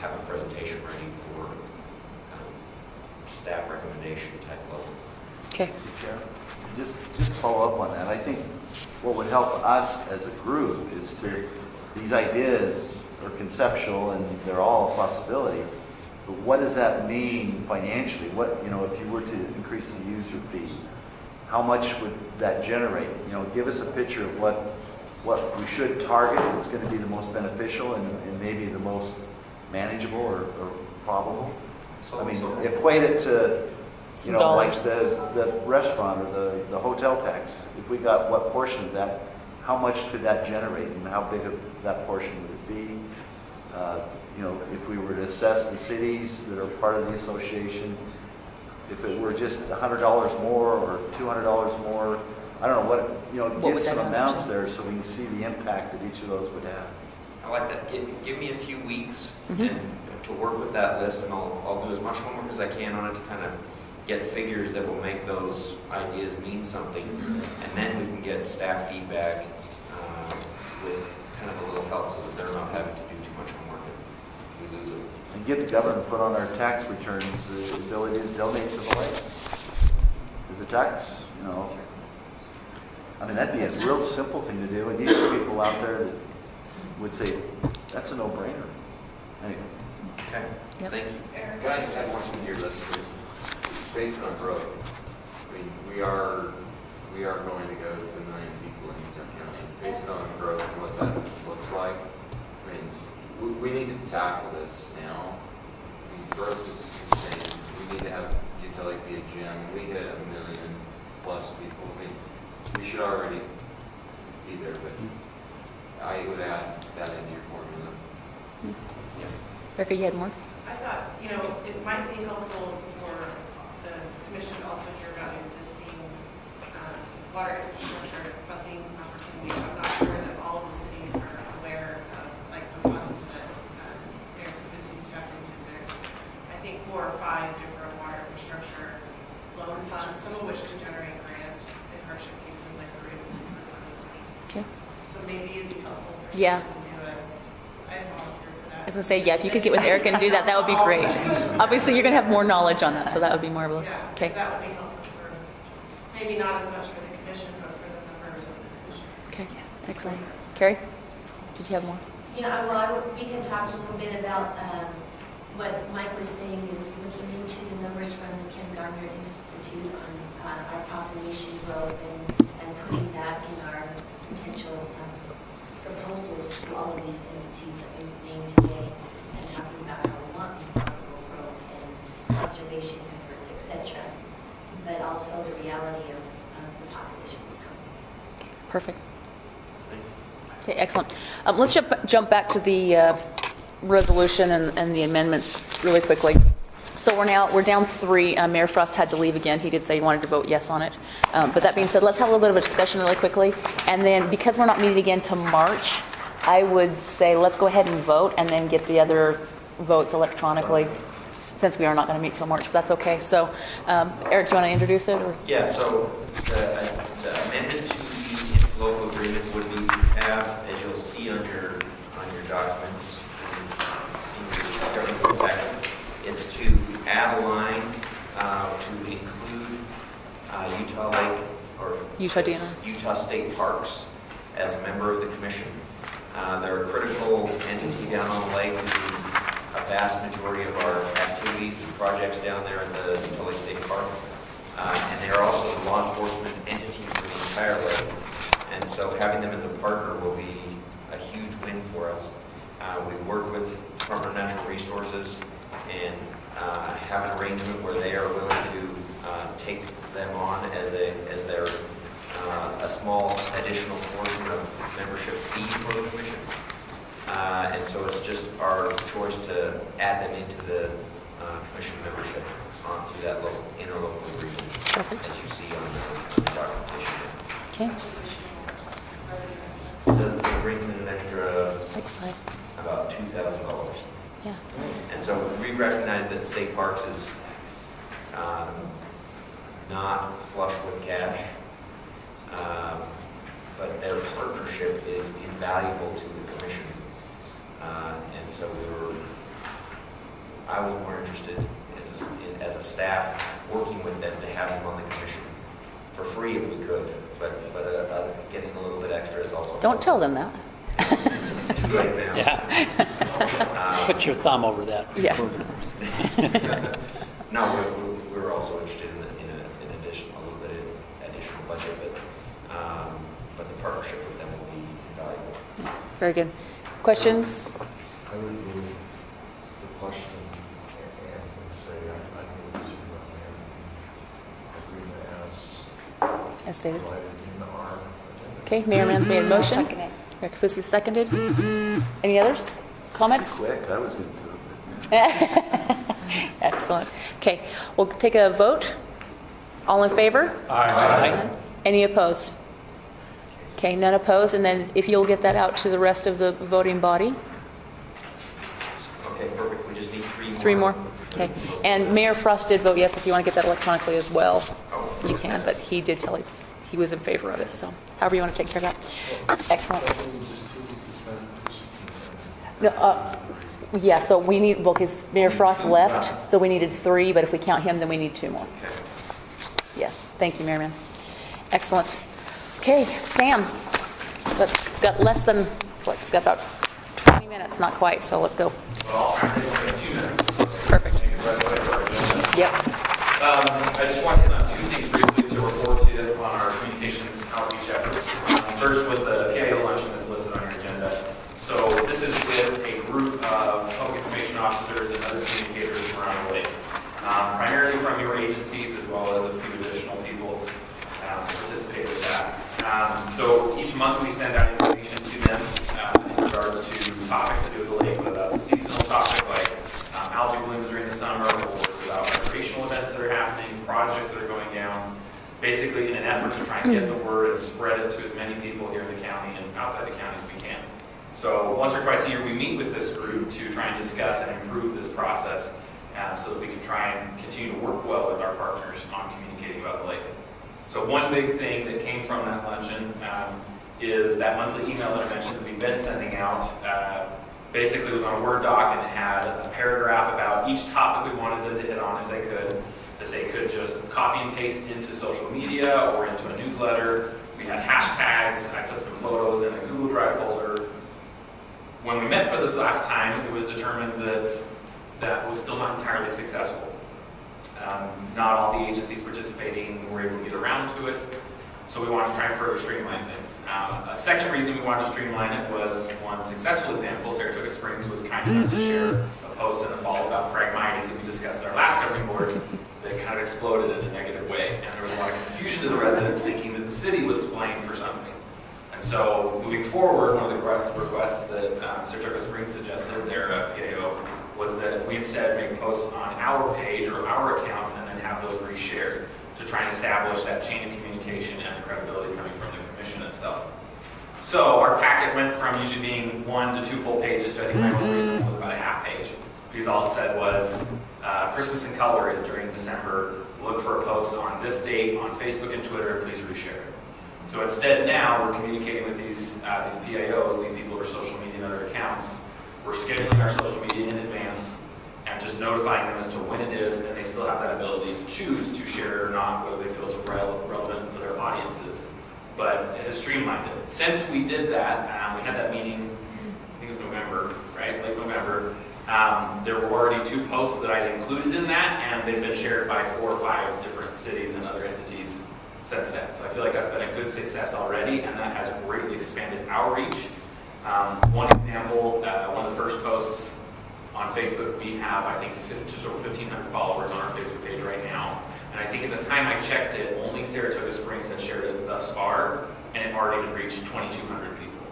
N: have a presentation ready for kind of staff recommendation type level.
A: Okay.
F: Just follow up on that. I think what would help us as a group is these ideas are conceptual and they're all a possibility. But what does that mean financially? If you were to increase the user fee, how much would that generate? Give us a picture of what we should target that's going to be the most beneficial and maybe the most manageable or probable. Equate it to, like the restaurant or the hotel tax. If we got what portion of that, how much could that generate and how big of that portion would it be? If we were to assess the cities that are part of the association, if it were just $100 more or $200 more, I don't know get some amounts there so we can see the impact that each of those would have.
N: I like that. Give me a few weeks and to work with that list, and I'll do as much homework as I can on it to kind of get figures that will make those ideas mean something, and then we can get staff feedback with kind of a little help so that they're not having to do too much homework and we lose it.
F: And get the government to put on our tax returns the ability to donate to the lake. Because the tax, that'd be a real simple thing to do. And these are people out there that would say, that's a no-brainer. Anyway.
N: Okay.
A: Yep.
N: Thank you.
K: Can I add one thing here? Based on growth, we are going to go to 1 million people in Utah County. Based on growth and what that tackle this now. Brooke was saying we need to have Utah Lake be a gym. We hit 1 million plus people. We should already be there, but I would add that into your formula.
A: Erica, you had more?
M: I thought, it might be helpful for the commission to also hear about existing water infrastructure funding opportunities. I'm not sure that all of the cities are aware of the funds that Eric Busey's tapped into. There's, I think, 4 or 5 different water infrastructure loan funds, some of which can generate grant in hardship cases like we're able to for those.
A: Okay.
M: So maybe it'd be helpful for
A: Yeah.
M: someone to do it. I volunteer for that.
A: I was going to say, yeah, if you could get with Erica and do that, that would be great. Obviously, you're going to have more knowledge on that, so that would be marvelous.
M: Yeah,
A: Okay.
M: that would be helpful for, maybe not as much for the commission, but for the members of the commission.
A: Okay, excellent. Carrie, did you have more?
G: Yeah, well, we can talk a little bit about what Mike was saying is looking into the numbers from the Ken Gardner Institute on our population growth and putting that in our potential proposals to all of these entities that we've named today and talking about how we want responsible growth and conservation efforts, etc. But also the reality of the population is coming.
A: Perfect. Okay, excellent. Let's jump back to the resolution and the amendments really quickly. So we're down 3. Mayor Frost had to leave again. He did say he wanted to vote yes on it. But that being said, let's have a little bit of a discussion really quickly. And then because we're not meeting again till March, I would say let's go ahead and vote and then get the other votes electronically since we are not going to meet till March. But that's okay. So Eric, do you want to introduce it? Or?
N: Yeah, so the amendment to the local agreement would be to have, as you'll see on your documents, in your government packet, it's to add a line to include Utah Lake or Utah State Parks as a member of the commission. They're a critical entity down on the lake. We do a vast majority of our activities and projects down there at the Utah Lake State Park. And they're also the law enforcement entity for the entire lake. And so having them as a partner will be a huge win for us. We've worked with Department of Natural Resources and have an arrangement where they are willing to take them on as their a small additional portion of membership fee for the commission. And so it's just our choice to add them into the commission membership through that interlocal agreement, as you see on the documentation.
A: Okay.
N: The agreement an extra about $2,000.
A: Yeah.
N: And so we recognize that state parks is not flush with cash, but their partnership is invaluable to the commission. And so I was more interested as a staff working with them to have them on the commission for free if we could, but getting a little bit extra is also.
A: Don't tell them that.
N: It's too late now.
B: Yeah. Put your thumb over that.
A: Yeah.
N: No, we're also interested in addition, a little bit of additional budget, but the partnership with them will be valuable.
A: Very good. Questions?
C: I would move the question and say I move to amend the agreement as
A: stated.
C: provided in our agenda.
A: Okay, Mayor Mann's made a motion.
O: Second it.
A: Rick Fusi seconded. Any others? Comments?
F: Quick, I was going to do it.
A: Excellent. Okay, we'll take a vote. All in favor?
B: Aye.
A: Any opposed? Okay, none opposed. And then if you'll get that out to the rest of the voting body.
N: Okay, perfect. We just need 3 more.
A: 3 more. Okay. And Mayor Frost did vote yes. If you want to get that electronically as well, you can. But he did tell us he was in favor of it. So however you want to take care of that. Excellent. Yeah, so we need, well, because Mayor Frost left, so we needed 3, but if we count him, then we need 2 more. Yes, thank you, Mayor Mann. Excellent. Okay, Sam, let's got less than, we've got about 20 minutes, not quite, so let's go.
H: Well, I'll try to take only a few minutes.
A: Perfect. Yep.
H: I just want to hit on 2 things briefly to report to you on our communications outreach efforts. First, with the PIO luncheon that's listed on your agenda. So this is with a group of public So once or twice a year, we meet with this group to try and discuss and improve this process so that we can try and continue to work well with our partners on communicating about the lake. So one big thing that came from that luncheon is that monthly email that I mentioned that we've been sending out. Basically, it was on a Word doc, and it had a paragraph about each topic we wanted them to hit on if they could, that they could just copy and paste into social media or into a newsletter. We had hashtags. I put some photos in a Google Drive folder. When we met for this last time, it was determined that that was still not entirely successful. Not all the agencies participating were able to get around to it, so we wanted to try and further streamline things. A second reason we wanted to streamline it was one successful example. Saratoga Springs was kind enough to share a post in the fall about Phragmites that we discussed at our last governing board that kind of exploded in a negative way, and there was a lot of confusion to the residents thinking that the city was to blame for something. And so moving forward, one of the requests that Saratoga Springs suggested, their PAO, was that we instead make posts on our page or our accounts and then have those reshared to try and establish that chain of communication and the credibility coming from the commission itself. So our packet went from usually being 1 to 2 full pages to I think my most recent one was about a half page. Because all it said was, Christmas in color is during December. Look for a post on this date on Facebook and Twitter, please reshare it. So instead now we're communicating with these PAOs, these people who are social media and other accounts. We're scheduling our social media in advance and just notifying them as to when it is, and they still have that ability to choose to share it or not, whether they feel it's relevant for their audiences. But it has streamlined it. Since we did that, we had that meeting, I think it was November, right? Late November. There were already 2 posts that I'd included in that, and they've been shared by 4 or 5 different cities and other entities since then. So I feel like that's been a good success already, and that has greatly expanded our reach. One example, one of the first posts on Facebook, we have, I think, just over 1,500 followers on our Facebook page right now. And I think at the time I checked it, only Saratoga Springs had shared it thus far, and it already had reached 2,200 people.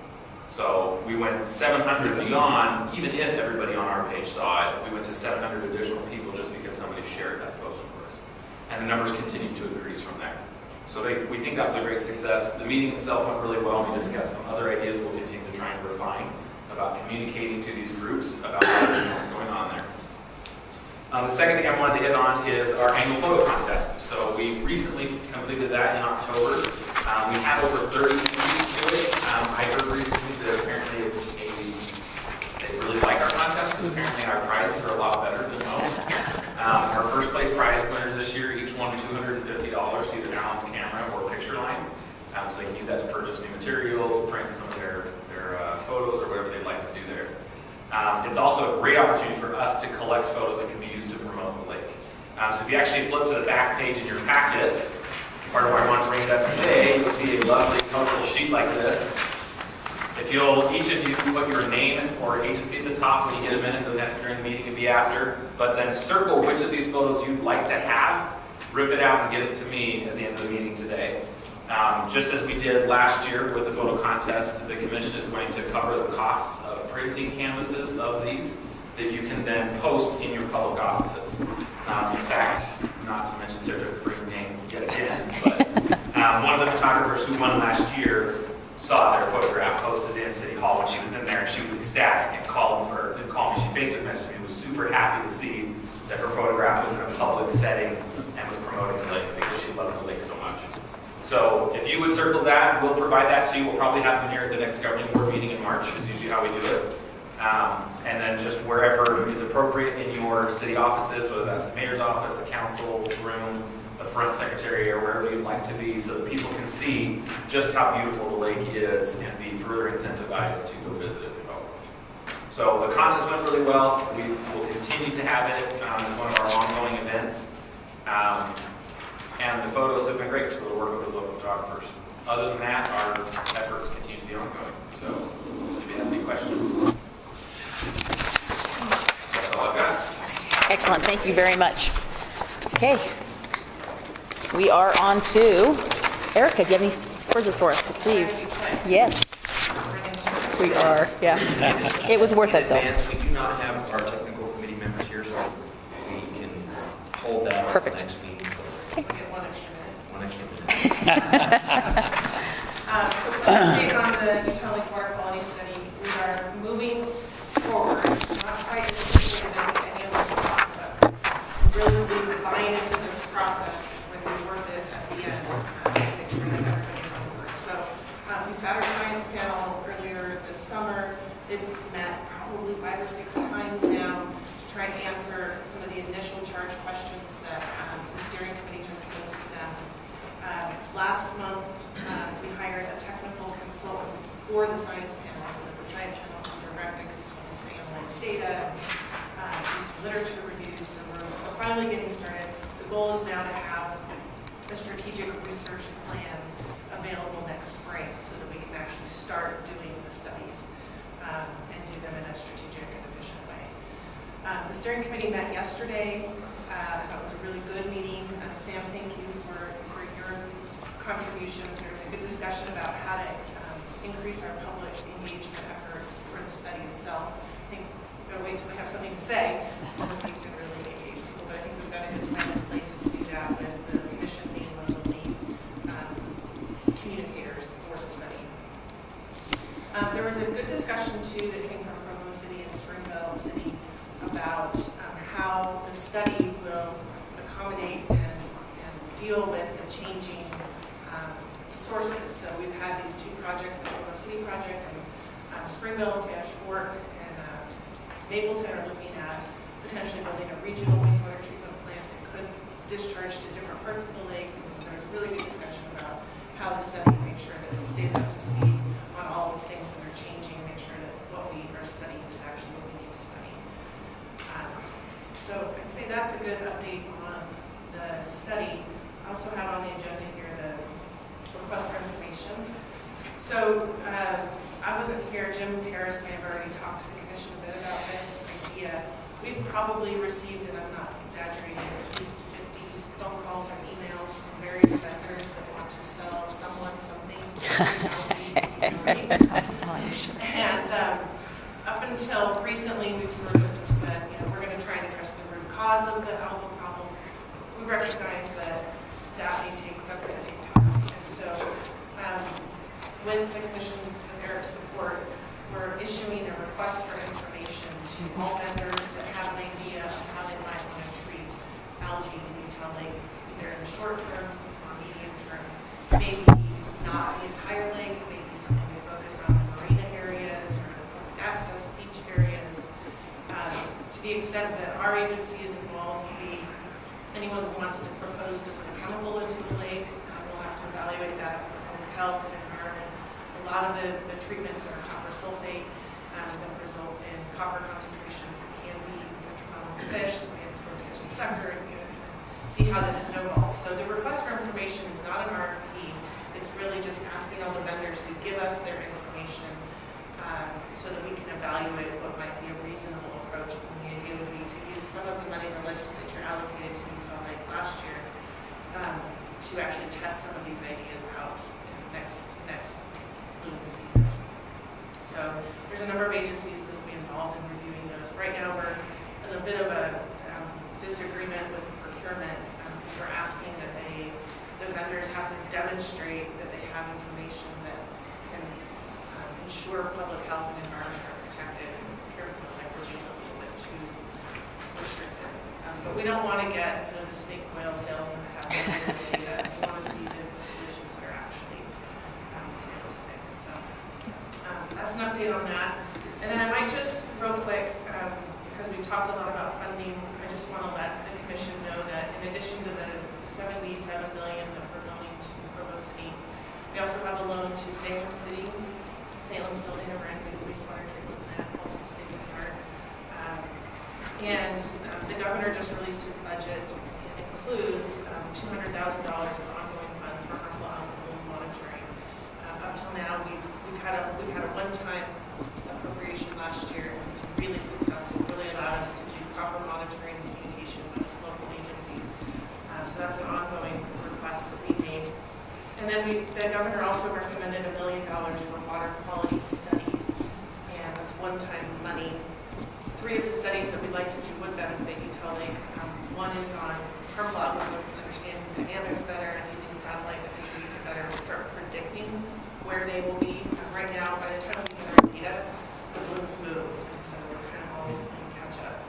H: So we went 700 beyond, even if everybody on our page saw it, we went to 700 additional people just because somebody shared that post for us. And the numbers continued to increase from there. So we think that was a great success. The meeting itself went really well. We discussed some other ideas we'll continue to try and refine about communicating to these groups about what's going on there. The second thing I wanted to hit on is our annual photo contest. So we recently completed that in October. We had over 30 entries to it. I heard recently that apparently they really like our contest. Apparently our prizes are a lot better than most. Our first place prize winners this year each won $250 to either Alan's camera or picture line. So they can use that to purchase new materials, print some of their photos or whatever they'd like to do there. It's also a great opportunity for us to collect photos that can be used to promote the lake. So if you actually flip to the back page in your packet, part of why I want to bring it up today, you'll see a lovely colorful sheet like this. If you'll, each of you put your name or agency at the top when you get a minute, doesn't have to be during the meeting, it can be after, but then circle which of these photos you'd like to have, rip it out and get it to me at the end of the meeting today. Just as we did last year with the photo contest, the commission is going to cover the costs of printing canvases of these that you can then post in your public offices. In fact, not to mention Saratoga Springs' name yet again, but one of the photographers who won last year saw their photograph posted in City Hall when she was in there, and she was ecstatic and called me. She Facebook messaged me and was super happy to see that her photograph was in a public setting and was promoting the lake because she loves the lake so much. So if you would circle that, we'll provide that to you. We'll probably have them here at the next governing board meeting in March, is usually how we do it. And then just wherever is appropriate in your city offices, whether that's the mayor's office, the council room, the front secretary, or wherever you'd like to be, so that people can see just how beautiful the lake is and be further incentivized to go visit it. So the contest went really well. We will continue to have it. It's one of our ongoing events. And the photos have been great for the work with those local photographers. Other than that, our efforts continue to be ongoing. So if you have any questions, that's all I've got.
A: Excellent. Thank you very much. Okay. We are on to Erica. Do you have any further for us? Please. Yes. We are. Yeah. It was worth it, though.
D: We do not have our technical committee members here, so we can hold that for the next meeting.
M: We get one extra minute.
D: One extra minute.
M: So for an update on the Utah Lake Water Quality Study, we are summer. They've met probably 5 or 6 times now to try and answer some of the initial charge questions that the steering committee has posed to them. Last month, we hired a technical consultant for the science panel so that the science panel can direct a consultant to analyze data, do some literature reviews. So we're finally getting started. The goal is now to have a strategic research plan available next spring so that we can actually start doing the studies and do them in a strategic and efficient way. The steering committee met yesterday. That was a really good meeting. Sam, thank you for your contributions. There was a good discussion about how to increase our public engagement efforts for the study itself. I think we're going to wait until we have something to say before we can really engage people, but I think we've got a good plan in place to do that with the commission being one of the lead communicators for the study. There was a good discussion too that came from Provo City and Springville City about how the study will accommodate and deal with the changing sources. So we've had these 2 projects, the Provo City project and Springville, Spanish Fork, and Mapleton are looking at potentially building a regional wastewater treatment plant that could discharge to different parts of the lake. And so there's a really good discussion about how the study makes sure that it stays up to speed on all of the things that are changing, make sure that what we are studying is actually what we need to study. So I'd say that's a good update on the study. I also have on the agenda here the request for information. So I wasn't here. Jim Harris may have already talked to the commission a bit about this idea. We've probably received, and I'm not exaggerating, at least 50 phone calls or emails from various vendors that want to sell someone something. And up until recently, we've sort of just said, we're going to try and address the root cause of the algal problem. We recognize that that's going to take time. And so with the commission's and their support, we're issuing a request for information to all vendors that have an idea of how they might want to treat algae in Utah Lake, either in the short term or medium term. Maybe not the entire lake, maybe something we focus on the marina areas or public access beach areas. To the extent that our agency is involved, anyone who wants to propose to put a chemical into the lake, we'll have to evaluate that for public health and environment. A lot of the treatments are copper sulfate that result in copper concentrations that can be detrimental to fish, so we have to go catching sucker and see how this snowballs. So the request for information is not an RFP. It's really just asking all the vendors to give us their information so that we can evaluate what might be a reasonable approach. And the idea would be to use some of the money the legislature allocated to Utah Lake last year to actually test some of these ideas out in the next fluid season. So there's a number of agencies that will be involved in reviewing those. Right now we're in a bit of a disagreement with procurement because we're asking that the vendors have to demonstrate that they have information that can ensure public health and environment are protected, and procurement feels like we're being a little bit too restricted. But we don't want to get the snake oil salesman that have no data. We want to see the solutions that are actually realistic. So that's an update on that. And then I might just, real quick, because we've talked a lot about funding, I just want to let the commission know that in addition to the $77 million that we're loaning to Provo City, we also have a loan to Salem City. Salem's building a brand new wastewater treatment plant, also state of the art. And the governor just released his budget. It includes $200,000 of ongoing funds for harmful algal monitoring. Up till now, we've had a one-time appropriation last year. It was really successful. It really allowed us to do proper monitoring and communication with local agencies. So that's an ongoing request that we made. And then the governor also recommended $1 million for water quality studies, and that's one-time money. 3 of the studies that we'd like to do would benefit Utah Lake. One is on harmful algal blooms, understanding dynamics better, and using satellite imagery to better start predicting where they will be. Right now, by the time we get our data, the blooms move, and so we're kind of always playing catch up.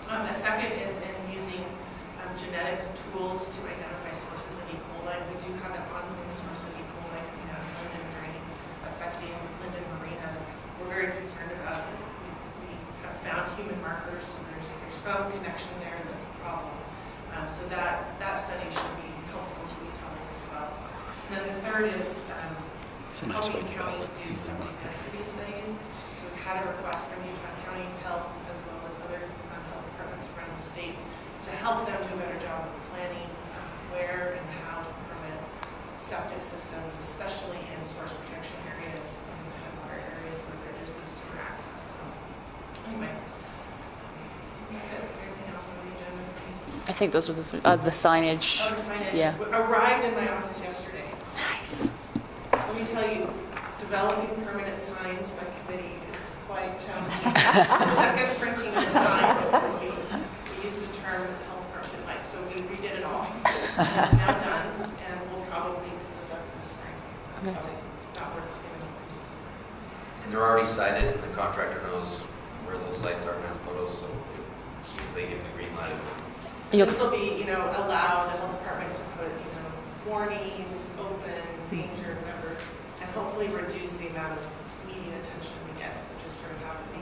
M: A second is in using genetic tools to identify sources of E. coli. We do have an ongoing source of E. coli coming out of Linden Drain affecting Linden Marina. We're very concerned concerned about. We have found human markers, so there's some connection there that's a problem. So that study should be helpful to Utah Lake as well. And then the third is helping counties do septic density studies. So we've had a request from Utah County Health as well as other health departments around the state to help them do a better job of planning where and how to permit septic systems, especially in source protection areas and headwater areas where there is no sewer access. So anyway, that's it. Is there anything else on the agenda?
A: I think those are the signage.
M: Oh, the signage.
A: Yeah.
M: Arrived in my office yesterday.
A: Nice.
M: Let me tell you, developing permanent signs by committee is quite challenging. The second printing of the signs, because we use the term health department like, so we redid it all. It's now done, and we'll probably put those up in the spring.
A: Okay.
M: Not working.
N: And they're already cited, and the contractor knows where those sites are and has photos, so if they give the green light.
M: This will be, allow the health department to put, warning, open, danger, whatever, and hopefully reduce the amount of media attention we get, which is sort of how it be.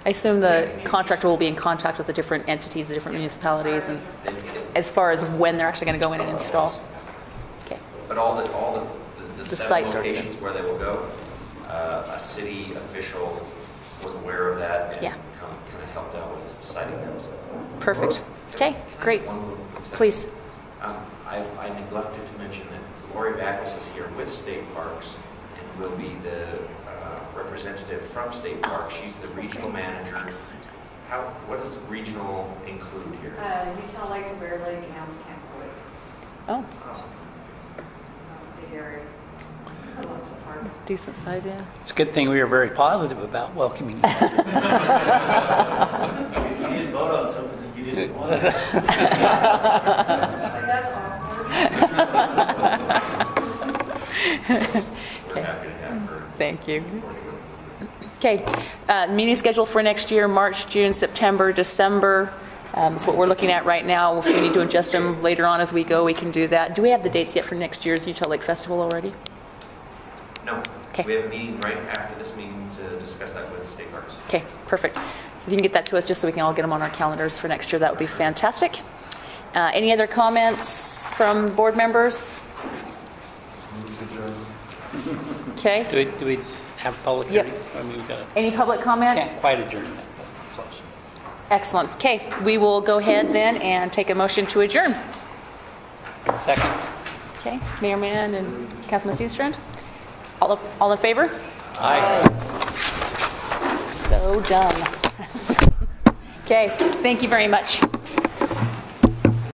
A: I assume the contractor will be in contact with the different entities, the different municipalities, and as far as when they're actually going to go in and install. Okay.
N: But all the
A: The
N: seven
A: sites are
N: locations where they will go, a city official was aware of that and
A: Yeah.
N: kind of helped out with citing them. So.
A: Perfect. Okay, great.
N: One little thing.
A: Please.
N: I neglected to mention that Lori Backus is here with State Parks and will be the representative from State Parks. She's the regional manager. What does regional include here?
J: Utah Lake, Bear Lake, and Camp Floyd.
A: Oh,
N: Awesome.
J: Big area. Lots of parks.
A: decent size, yeah.
B: It's a good thing we were very positive about welcoming you.
L: You didn't vote on something that you didn't want.
J: That's
N: We're happy to have her.
A: Thank you. Okay, meeting schedule for next year, March, June, September, December. Is what we're looking at right now. If we need to adjust them later on as we go, we can do that. Do we have the dates yet for next year's Utah Lake Festival already?
N: No.
A: Okay.
N: We have a meeting right after this meeting to discuss that with State Parks.
A: Okay, perfect. So if you can get that to us just so we can all get them on our calendars for next year, that would be fantastic. Any other comments from board members? Okay.
B: Do we have public
A: Yep.
B: hearing? I mean, we've got
A: Any public comment?
B: can't quite adjourn that, but close.
A: Excellent. Okay, we will go ahead then and take a motion to adjourn.
B: Second.
A: Okay, Mayor Mann and Councilman Seastrand? All in favor?
B: Aye.
A: So done. Okay, thank you very much.